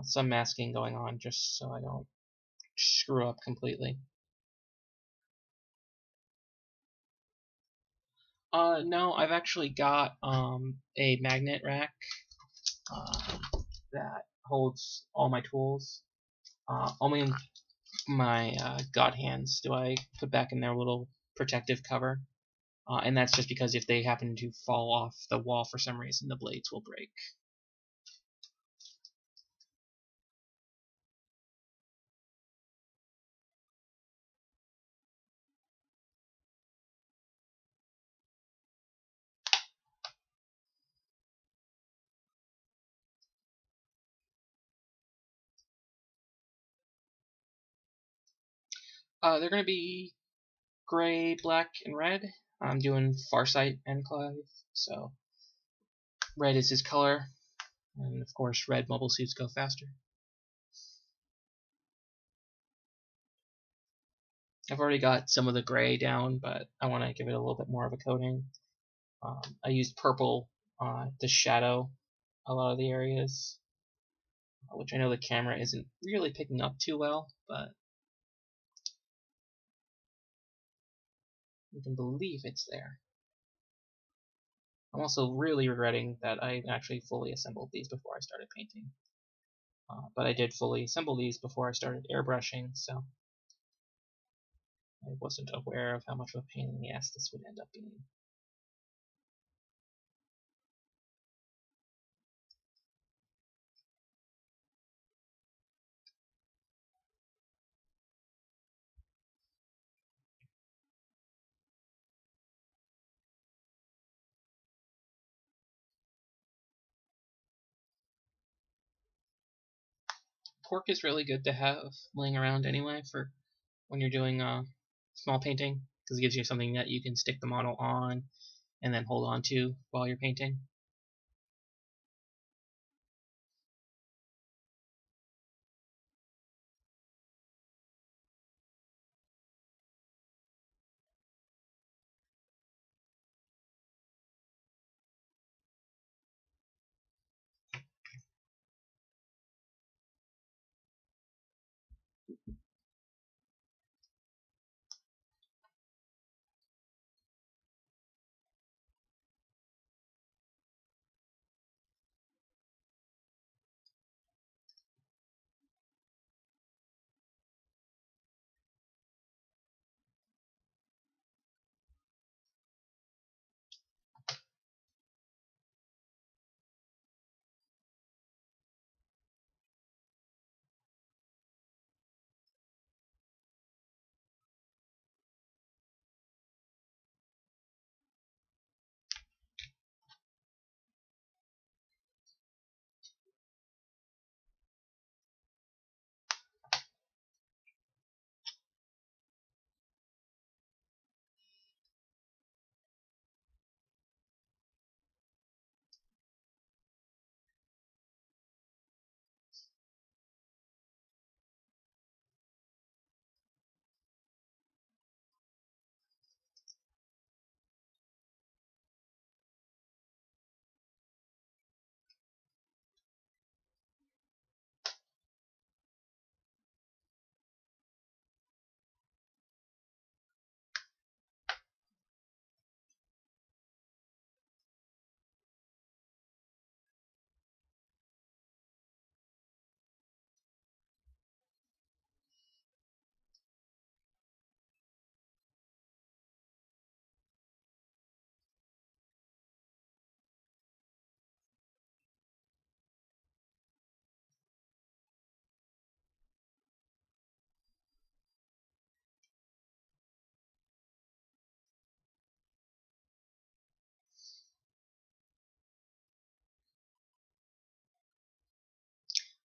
some masking going on just so I don't screw up completely. No, I've actually got a magnet rack that holds all my tools. Only my god hands do I put back in their little protective cover. And that's just because if they happen to fall off the wall for some reason, the blades will break. They're going to be gray, black, and red. I'm doing Farsight Enclave, so red is his color, and of course red mobile suits go faster. I've already got some of the gray down, but I want to give it a little bit more of a coating. I used purple to shadow a lot of the areas, which I know the camera isn't really picking up too well, but you can believe it's there. I'm also really regretting that I actually fully assembled these before I started painting. But I did fully assemble these before I started airbrushing, so I wasn't aware of how much of a pain in the ass this would end up being. Cork is really good to have laying around anyway for when you're doing small painting, because it gives you something that you can stick the model on and then hold on to while you're painting.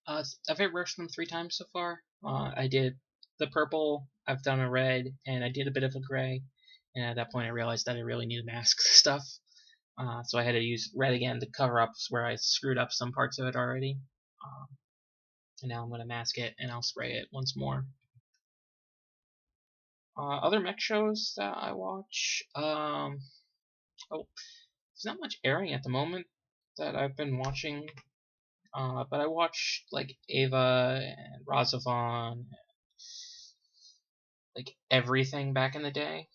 I've airbrushing them 3 times so far. I did the purple, I've done a red, and I did a bit of a gray. And at that point, I realized that I really need to mask stuff. So I had to use red again to cover up where I screwed up some parts of it already. Um, and now I'm going to mask it, and I'll spray it once more. Other mech shows that I watch. Oh, there's not much airing at the moment that I've been watching. But I watch like Ava and Razavon, like everything back in the day.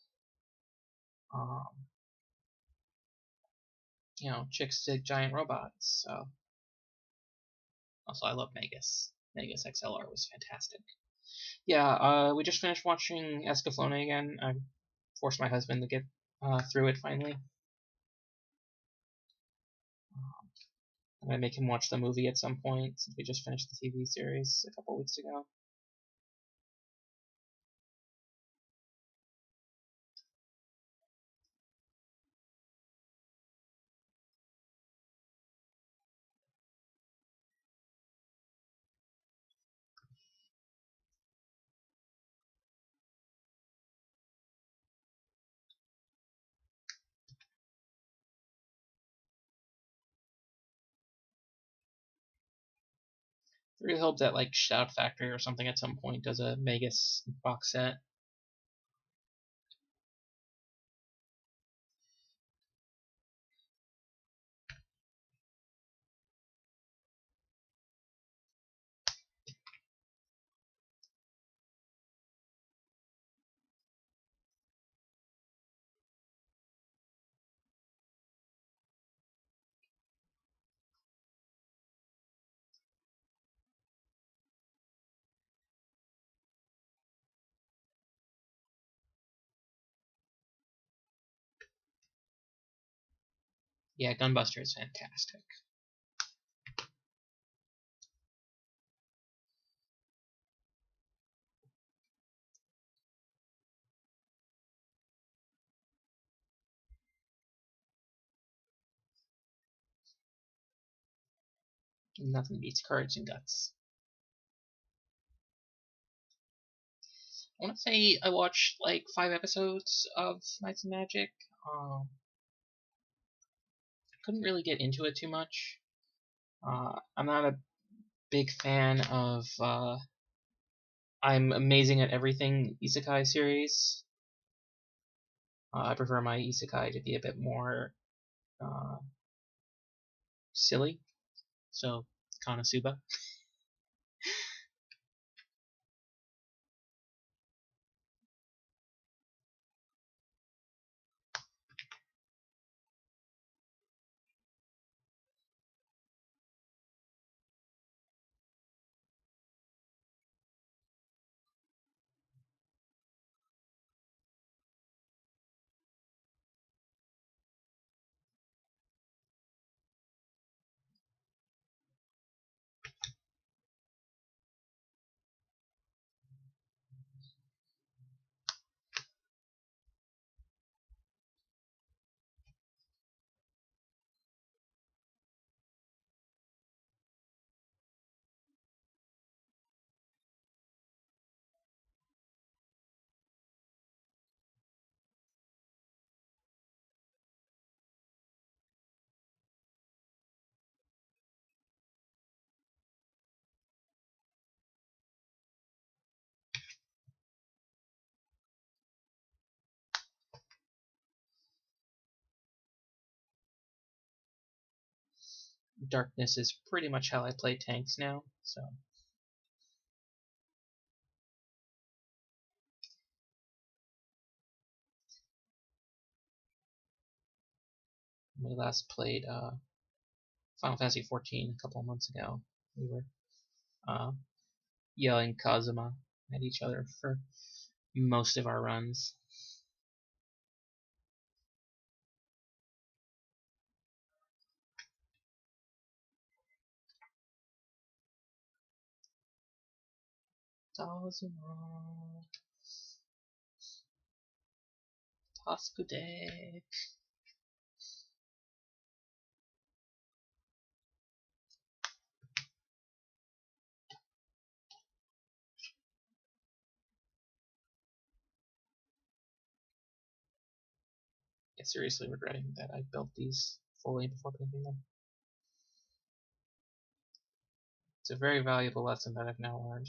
Um, chicks dig giant robots. So also I love Megas. Megas XLR was fantastic. Yeah, we just finished watching Escaflowne again. I forced my husband to get through it finally. I'm gonna make him watch the movie at some point since we just finished the TV series a couple weeks ago. I really hope that like Shout Factory or something at some point does a Megas box set. Yeah, Gunbuster is fantastic. Nothing beats Courage and Guts. I want to say I watched like 5 episodes of Knights of Magic. Couldn't really get into it too much. I'm not a big fan of I'm Amazing at Everything Isekai series. I prefer my Isekai to be a bit more uh, silly. So, Konosuba. Darkness is pretty much how I play tanks now. So, we last played Final Fantasy XIV a couple of months ago. We were uh, yelling Kazuma at each other for most of our runs. Kazuma, Taskude. seriously regretting that I built these fully before painting them. It's a very valuable lesson that I've now learned.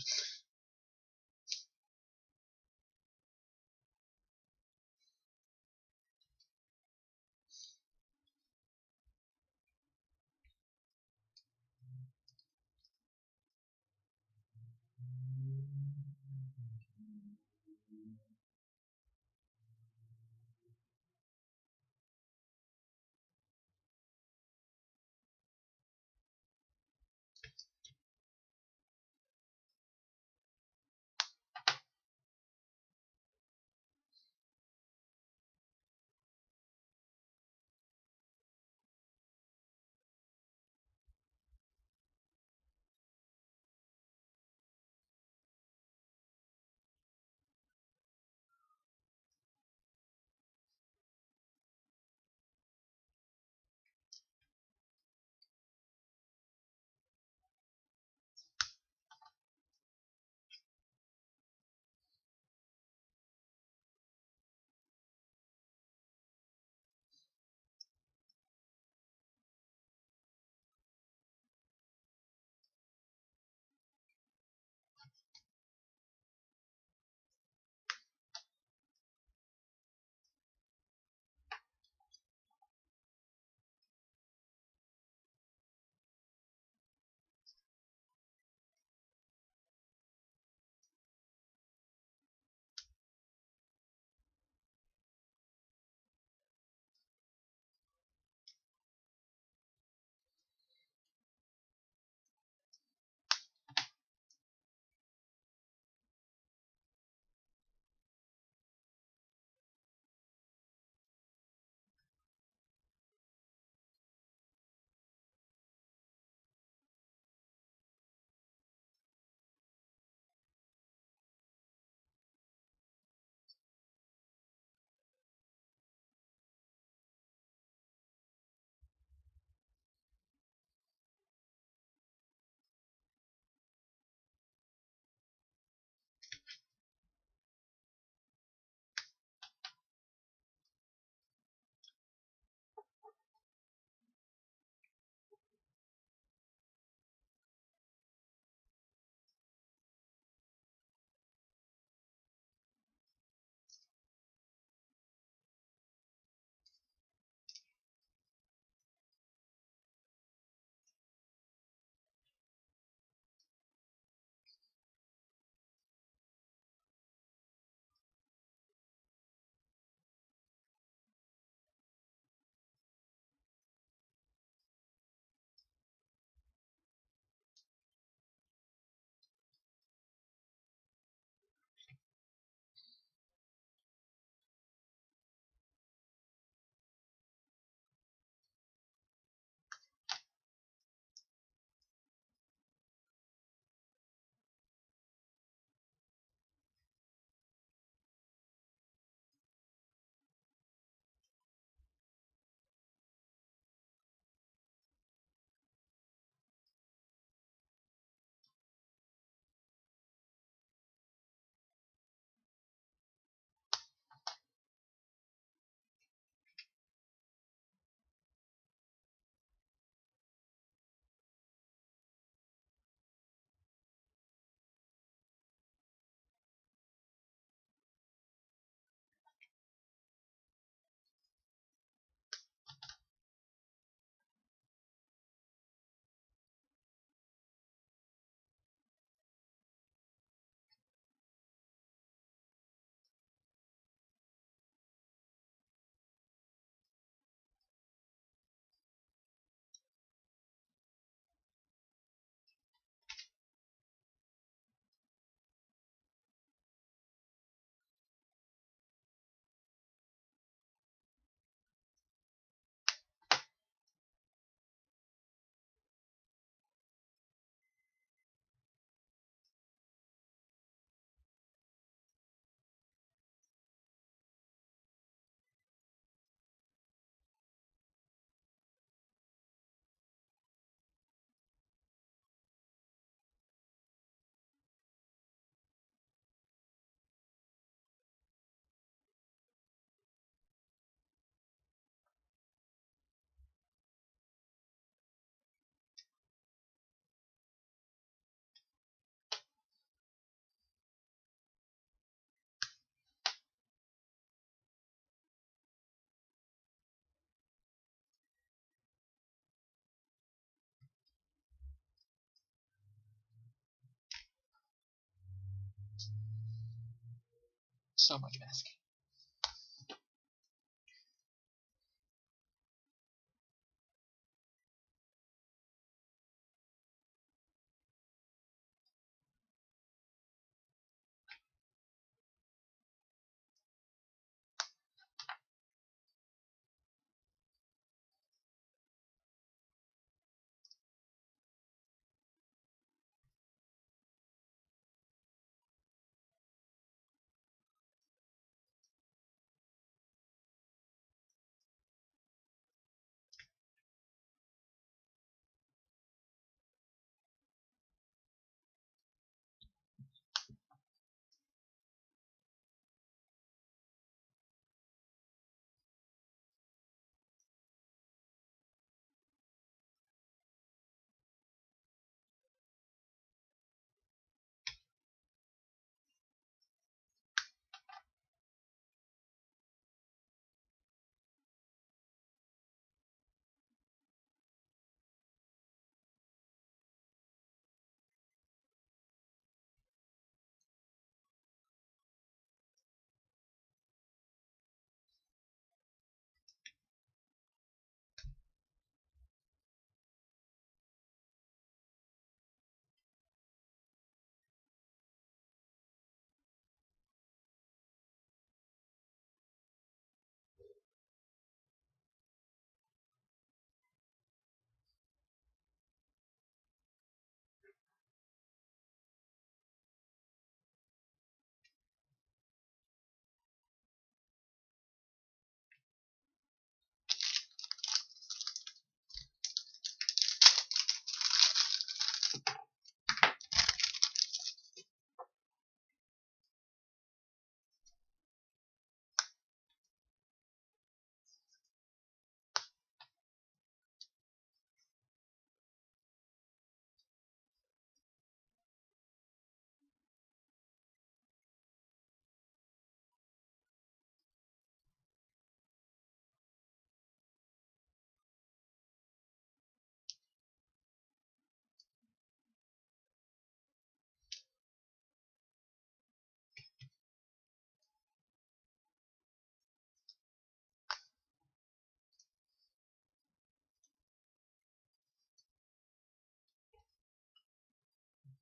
So much Misc.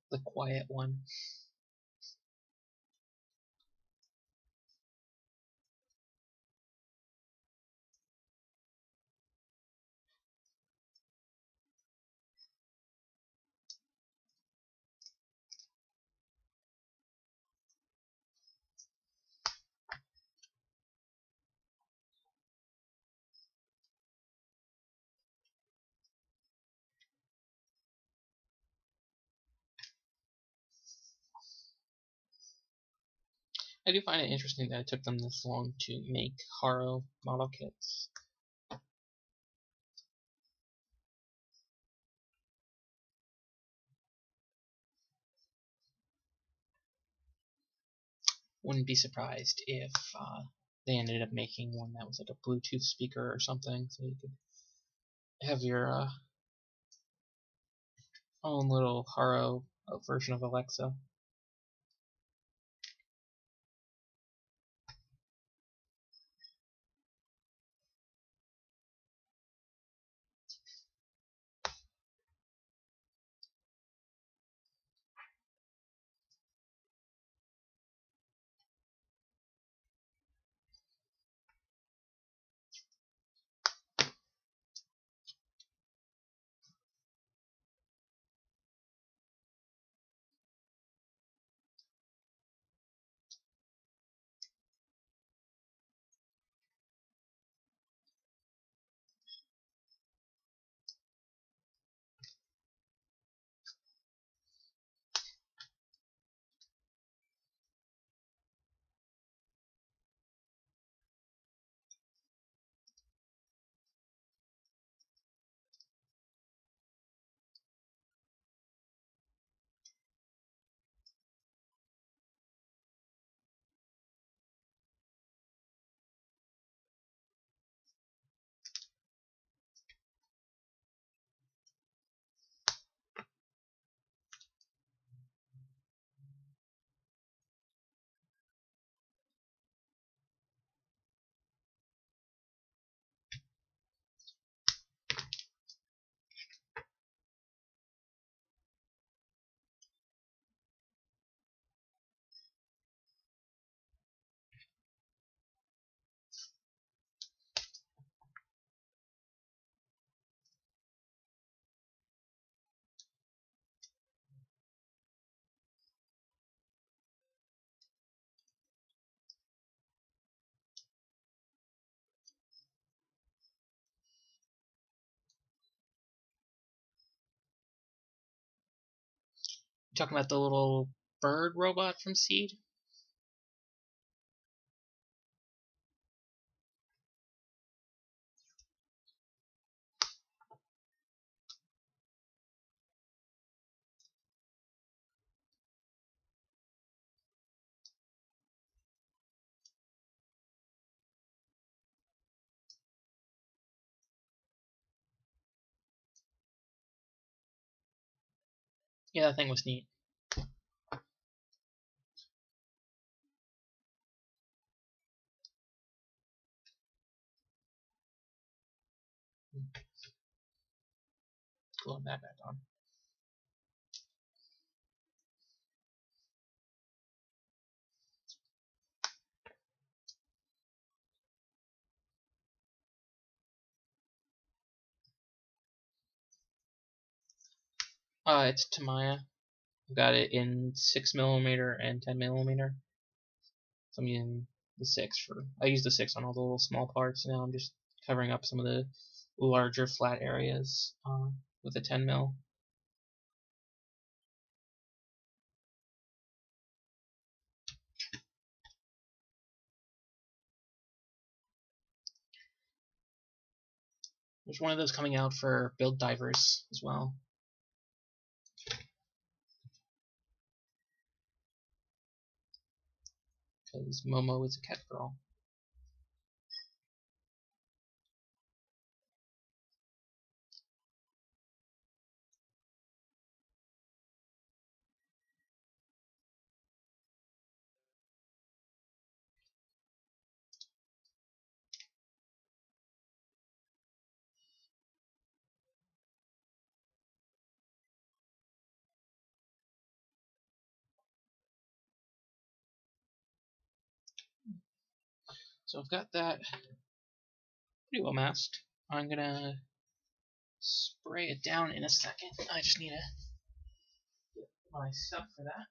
The quiet one. I do find it interesting that it took them this long to make Haro model kits. Wouldn't be surprised if they ended up making one that was like a Bluetooth speaker or something, so you could have your own little Haro version of Alexa. talking about the little bird robot from Seed? Yeah, that thing was neat. Glowing that back on. It's Tamiya. I've got it in 6mm and 10mm. So I'm using the 6 for. I use the 6 on all the little small parts. Now I'm just covering up some of the larger flat areas with a 10mm. There's one of those coming out for build divers as well. Because Momo is a cat girl. So I've got that pretty well masked. I'm gonna spray it down in a second. I just need to get my stuff for that.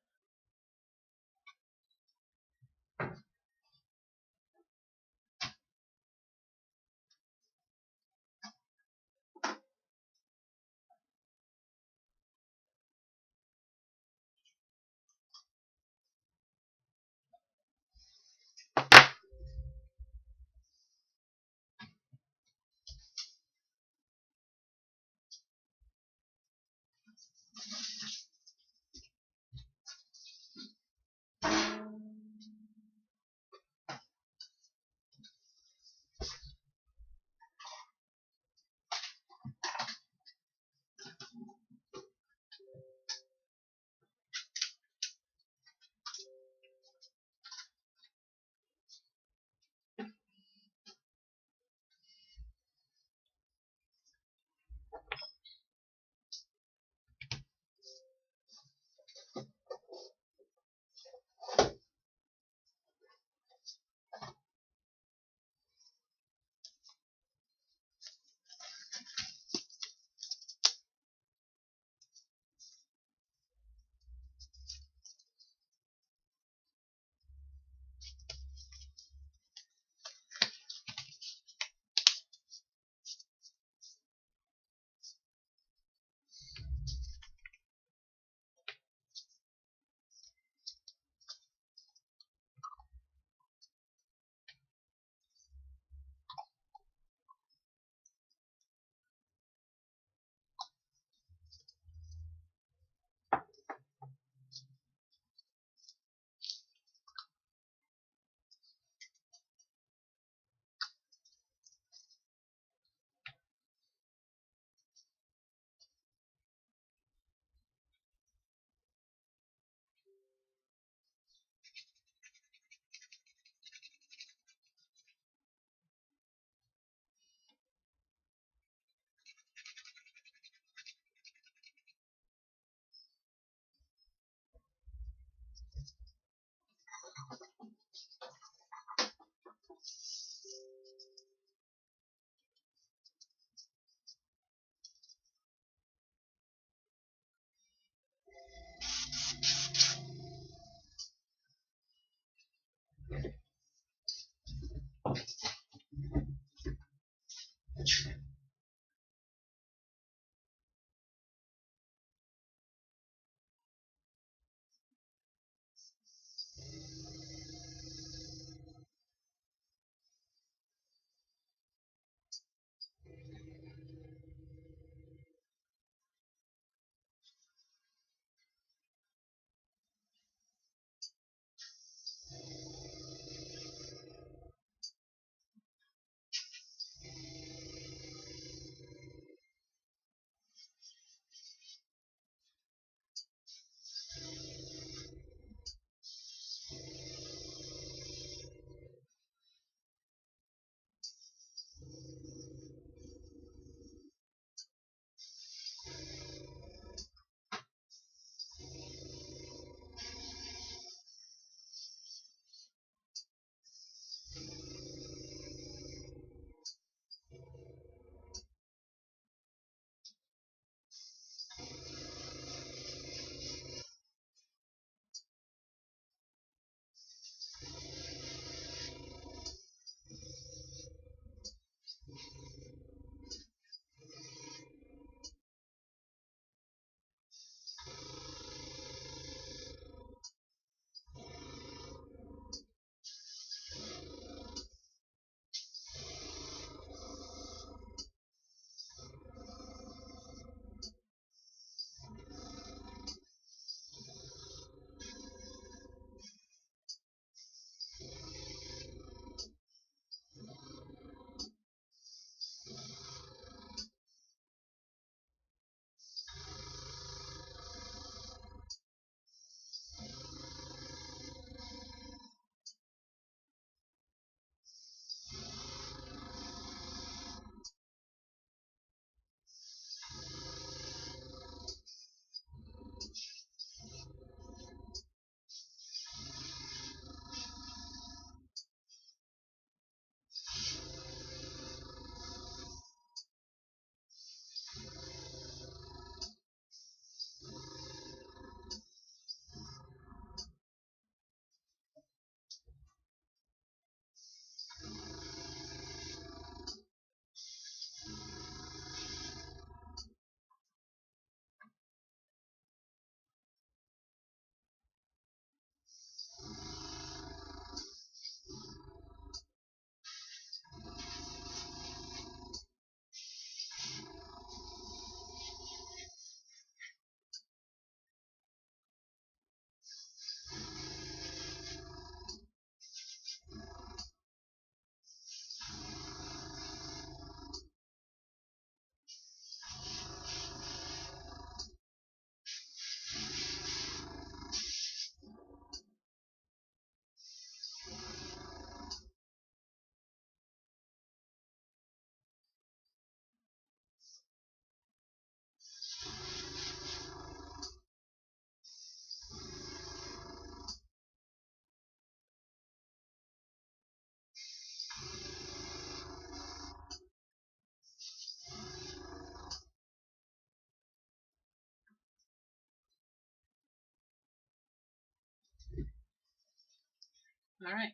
Alright.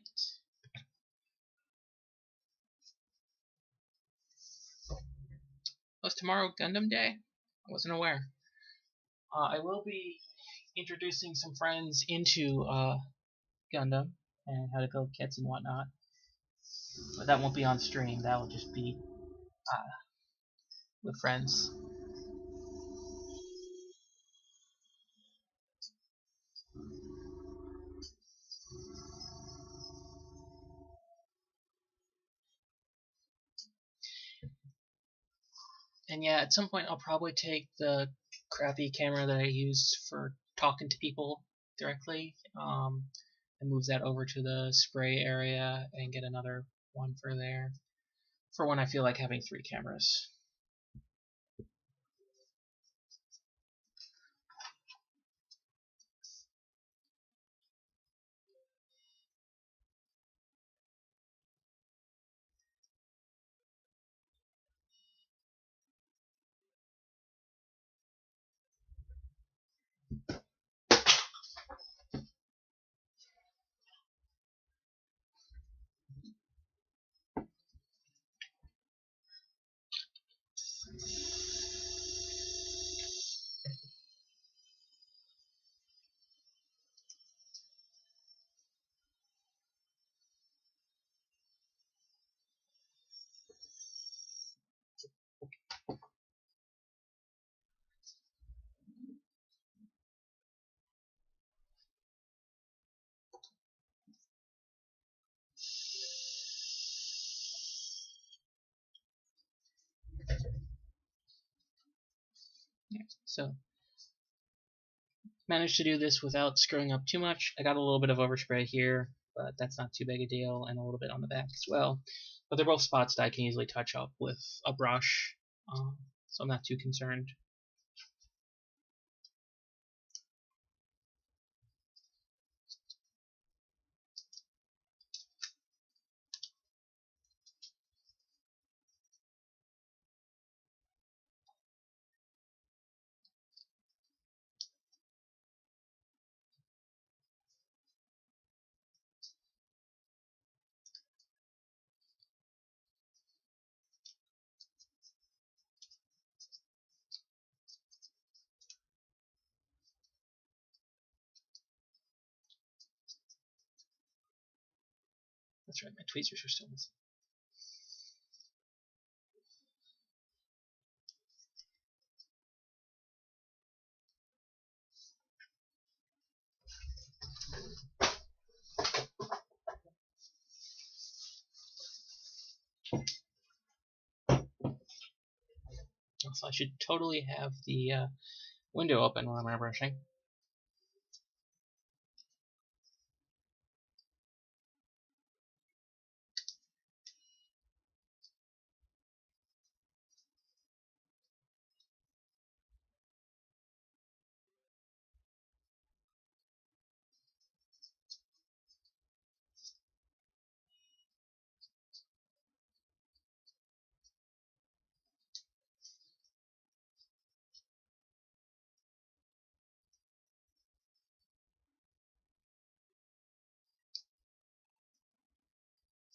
Was tomorrow Gundam Day? I wasn't aware. I will be introducing some friends into Gundam and how to build kits and whatnot. But that won't be on stream. That will just be with friends. And yeah, at some point I'll probably take the crappy camera that I use for talking to people directly and move that over to the spray area and get another one for there for when I feel like having 3 cameras. Yeah, so managed to do this without screwing up too much. I got a little bit of overspray here, but that's not too big a deal, and a little bit on the back as well. But they're both spots that I can easily touch up with a brush, so I'm not too concerned. That's right, my tweezers are still missing. So I should totally have the window open while I'm airbrushing.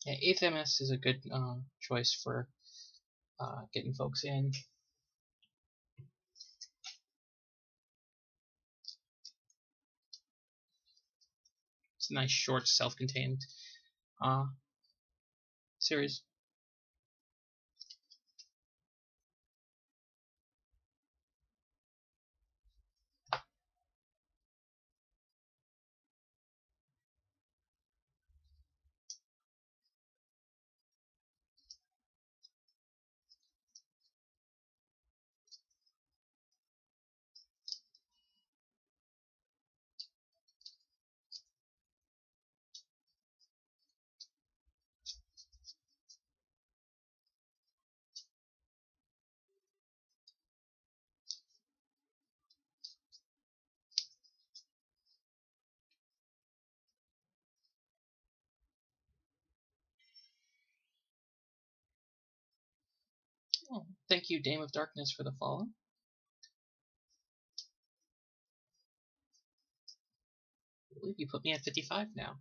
Yeah, 8th MS is a good choice for getting folks in. It's a nice, short, self-contained series. Oh, thank you, Dame of Darkness, for the follow. I believe you put me at 55 now.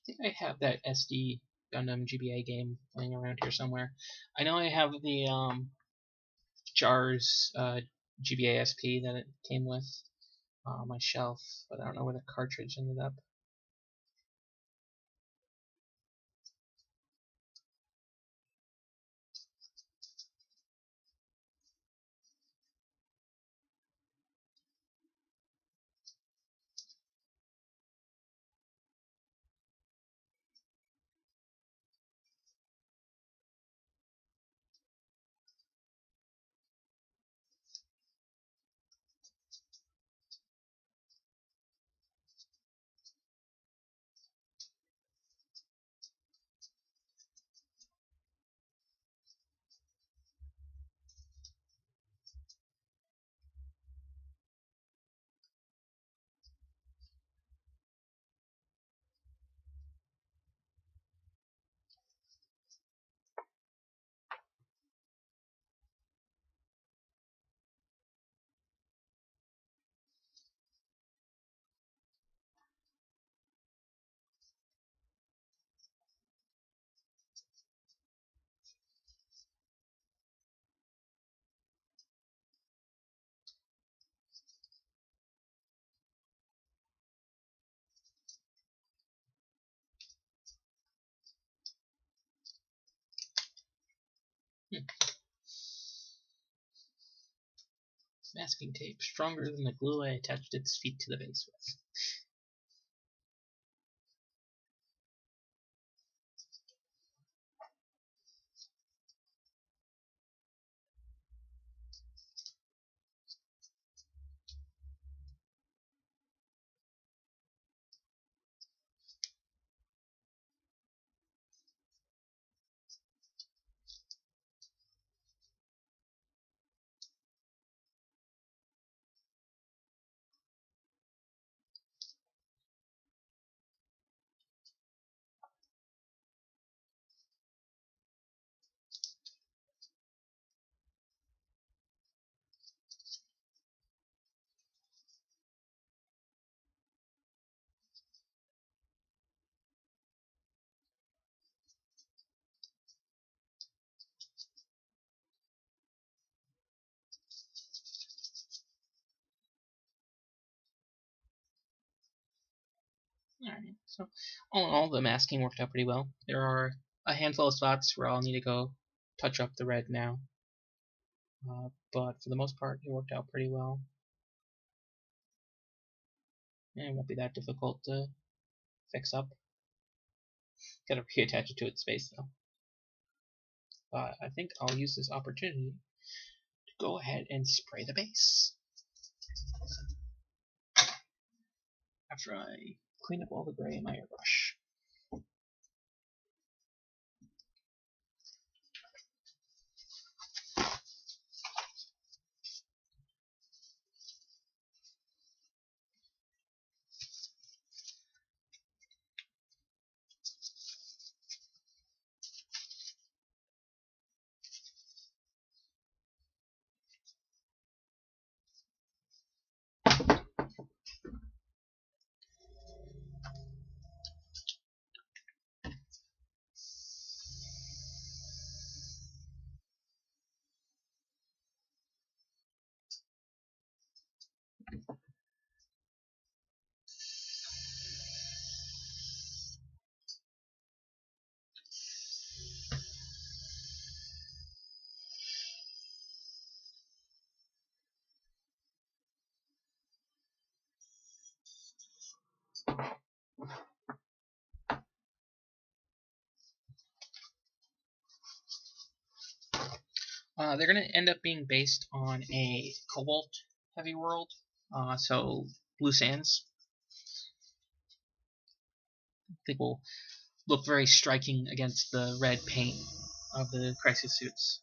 think I have that SD Gundam GBA game laying around here somewhere. I know I have the JARS GBA SP that it came with on my shelf, but I don't know where the cartridge ended up. Masking tape, stronger than the glue I attached its feet to the base with. Alright, so all in all, the masking worked out pretty well. There are a handful of spots where I'll need to go touch up the red now, but for the most part, it worked out pretty well. And it won't be that difficult to fix up. Gotta reattach it to its base though. But I think I'll use this opportunity to go ahead and spray the base. After I clean up all the gray in my airbrush. They're going to end up being based on a cobalt heavy world, so blue sands. I think will look very striking against the red paint of the crisis suits.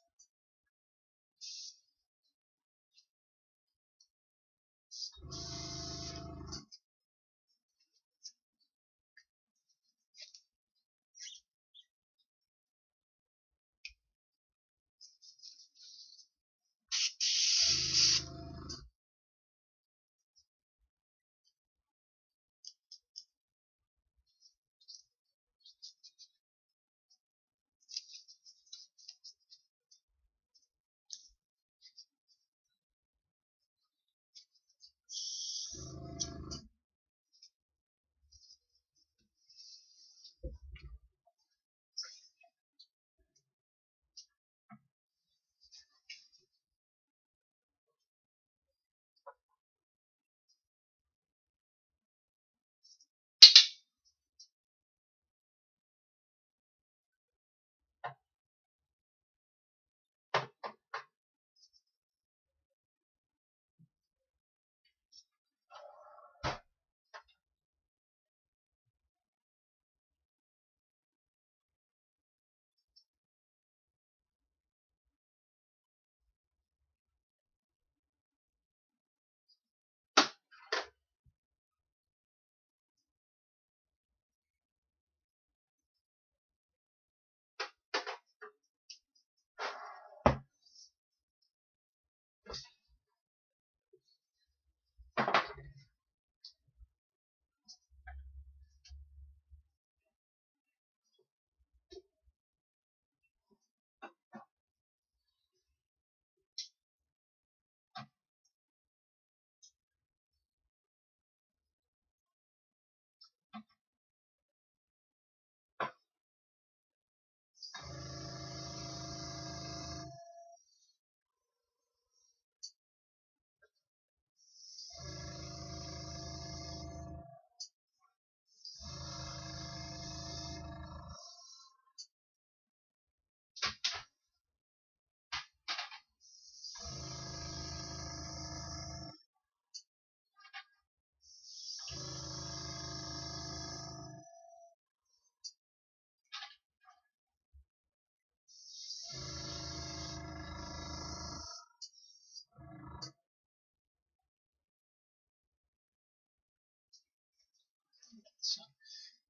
So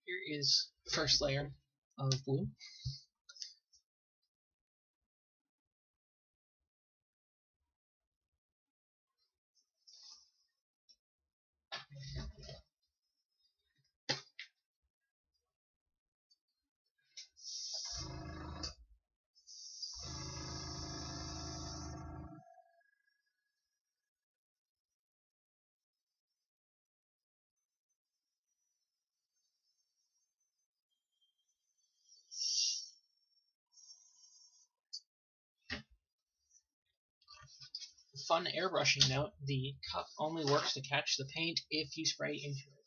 here is the first layer of blue. Fun airbrushing note, the cup only works to catch the paint if you spray into it.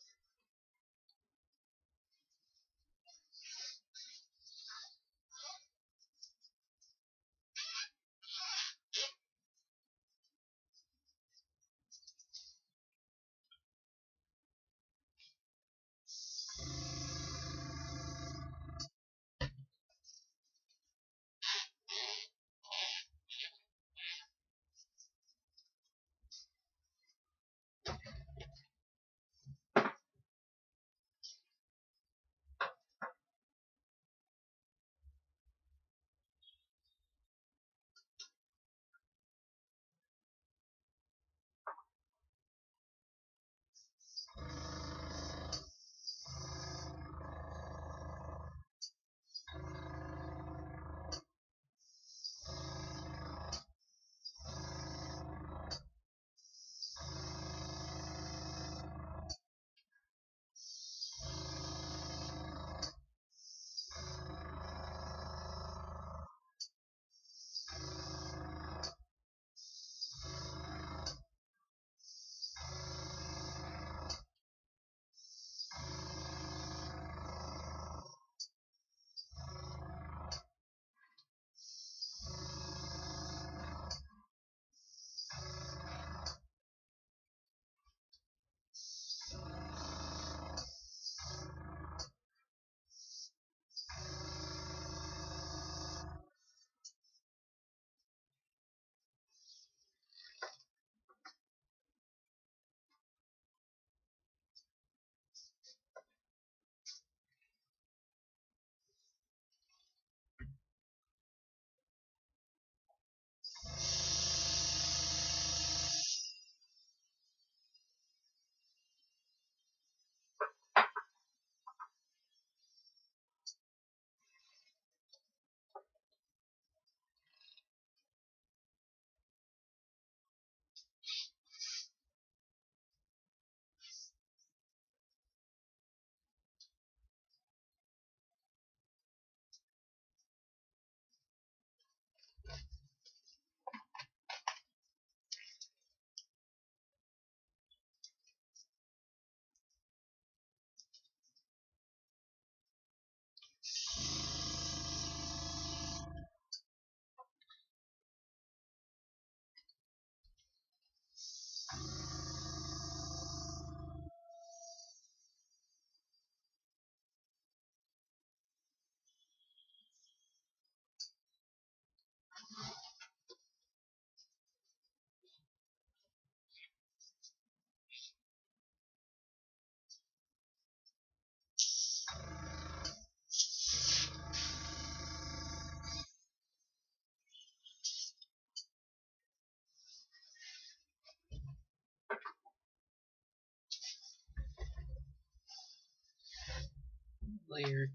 Layer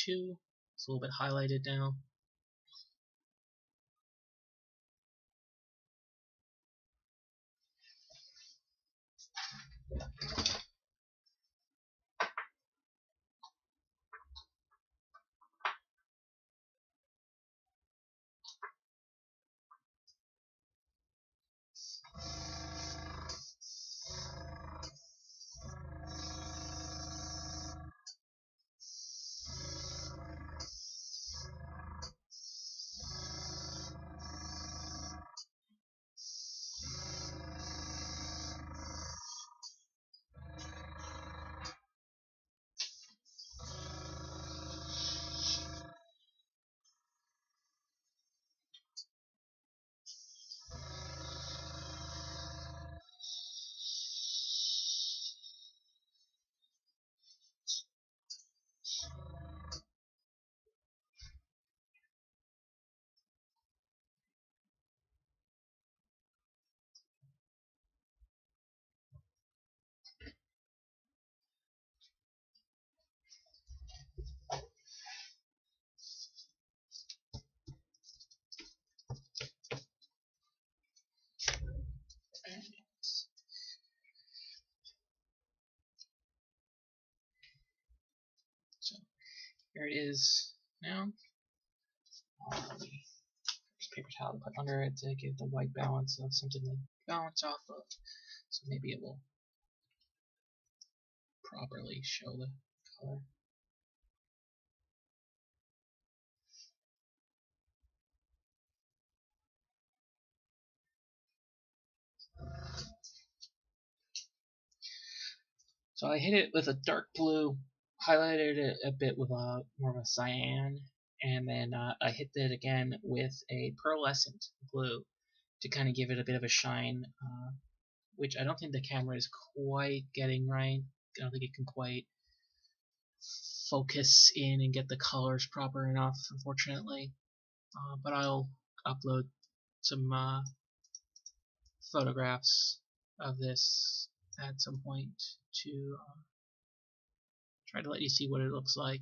2, it's a little bit highlighted now. There it is now. Paper towel to put under it to give the white balance of something to balance off of, so maybe it will properly show the color. So I hit it with a dark blue, highlighted it a bit with a more of a cyan, and then I hit it again with a pearlescent blue to kind of give it a bit of a shine, which I don't think the camera is quite getting right. I don't think it can quite focus in and get the colors proper enough, unfortunately. But I'll upload some photographs of this at some point to try to let you see what it looks like.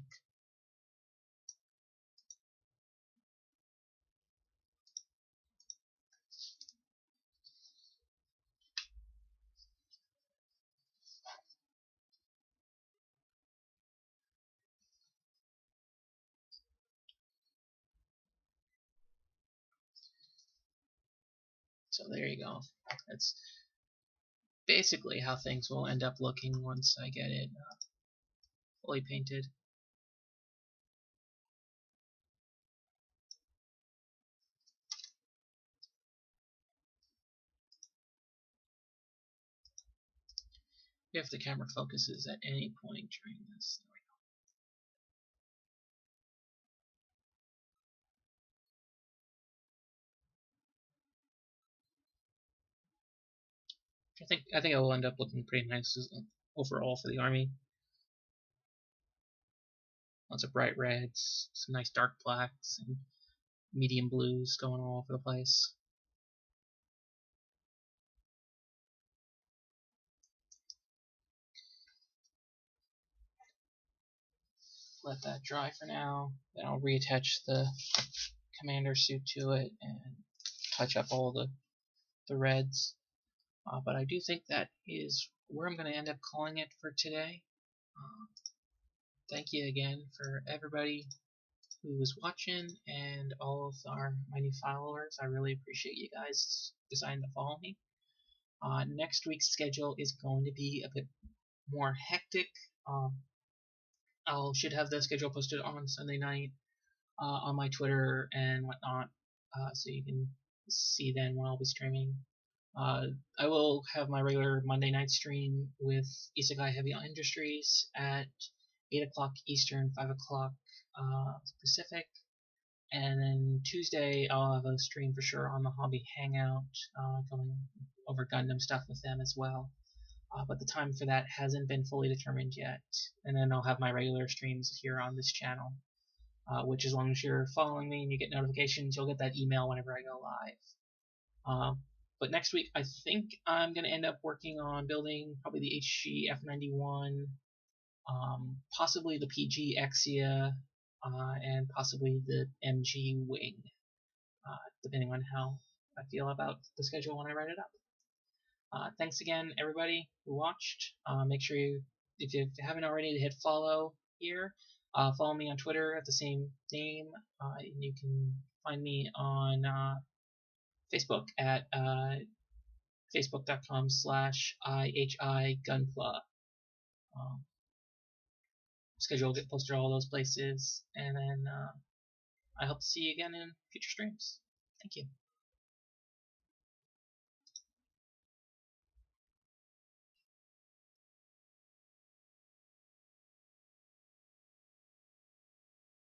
So there you go. That's basically how things will end up looking once I get it fully painted. If the camera focuses at any point during this. I think it will end up looking pretty nice overall for the army. Lots of bright reds, some nice dark blacks, and medium blues going all over the place. Let that dry for now. Then I'll reattach the commander suit to it and touch up all the reds. But I do think that is where I'm going to end up calling it for today. Thank you again for everybody who was watching and all of my new followers. I really appreciate you guys deciding to follow me. Next week's schedule is going to be a bit more hectic. I should have the schedule posted on Sunday night on my Twitter and whatnot, so you can see then when I'll be streaming. I will have my regular Monday night stream with Isekai Heavy Industries at 8 o'clock Eastern, 5 o'clock Pacific. And then Tuesday, I'll have a stream for sure on the Hobby Hangout, going over Gundam stuff with them as well. But the time for that hasn't been fully determined yet. And then I'll have my regular streams here on this channel, which as long as you're following me and you get notifications, you'll get that email whenever I go live. But next week, I think I'm going to end up working on building probably the HG F91, possibly the PG Exia, and possibly the MG Wing, depending on how I feel about the schedule when I write it up. Thanks again, everybody who watched. Make sure if you haven't already, to hit follow here. Follow me on Twitter at the same name. And you can find me on Facebook at facebook.com/IHI Gunpla. Schedule will get posted all those places, and then I hope to see you again in future streams. Thank you.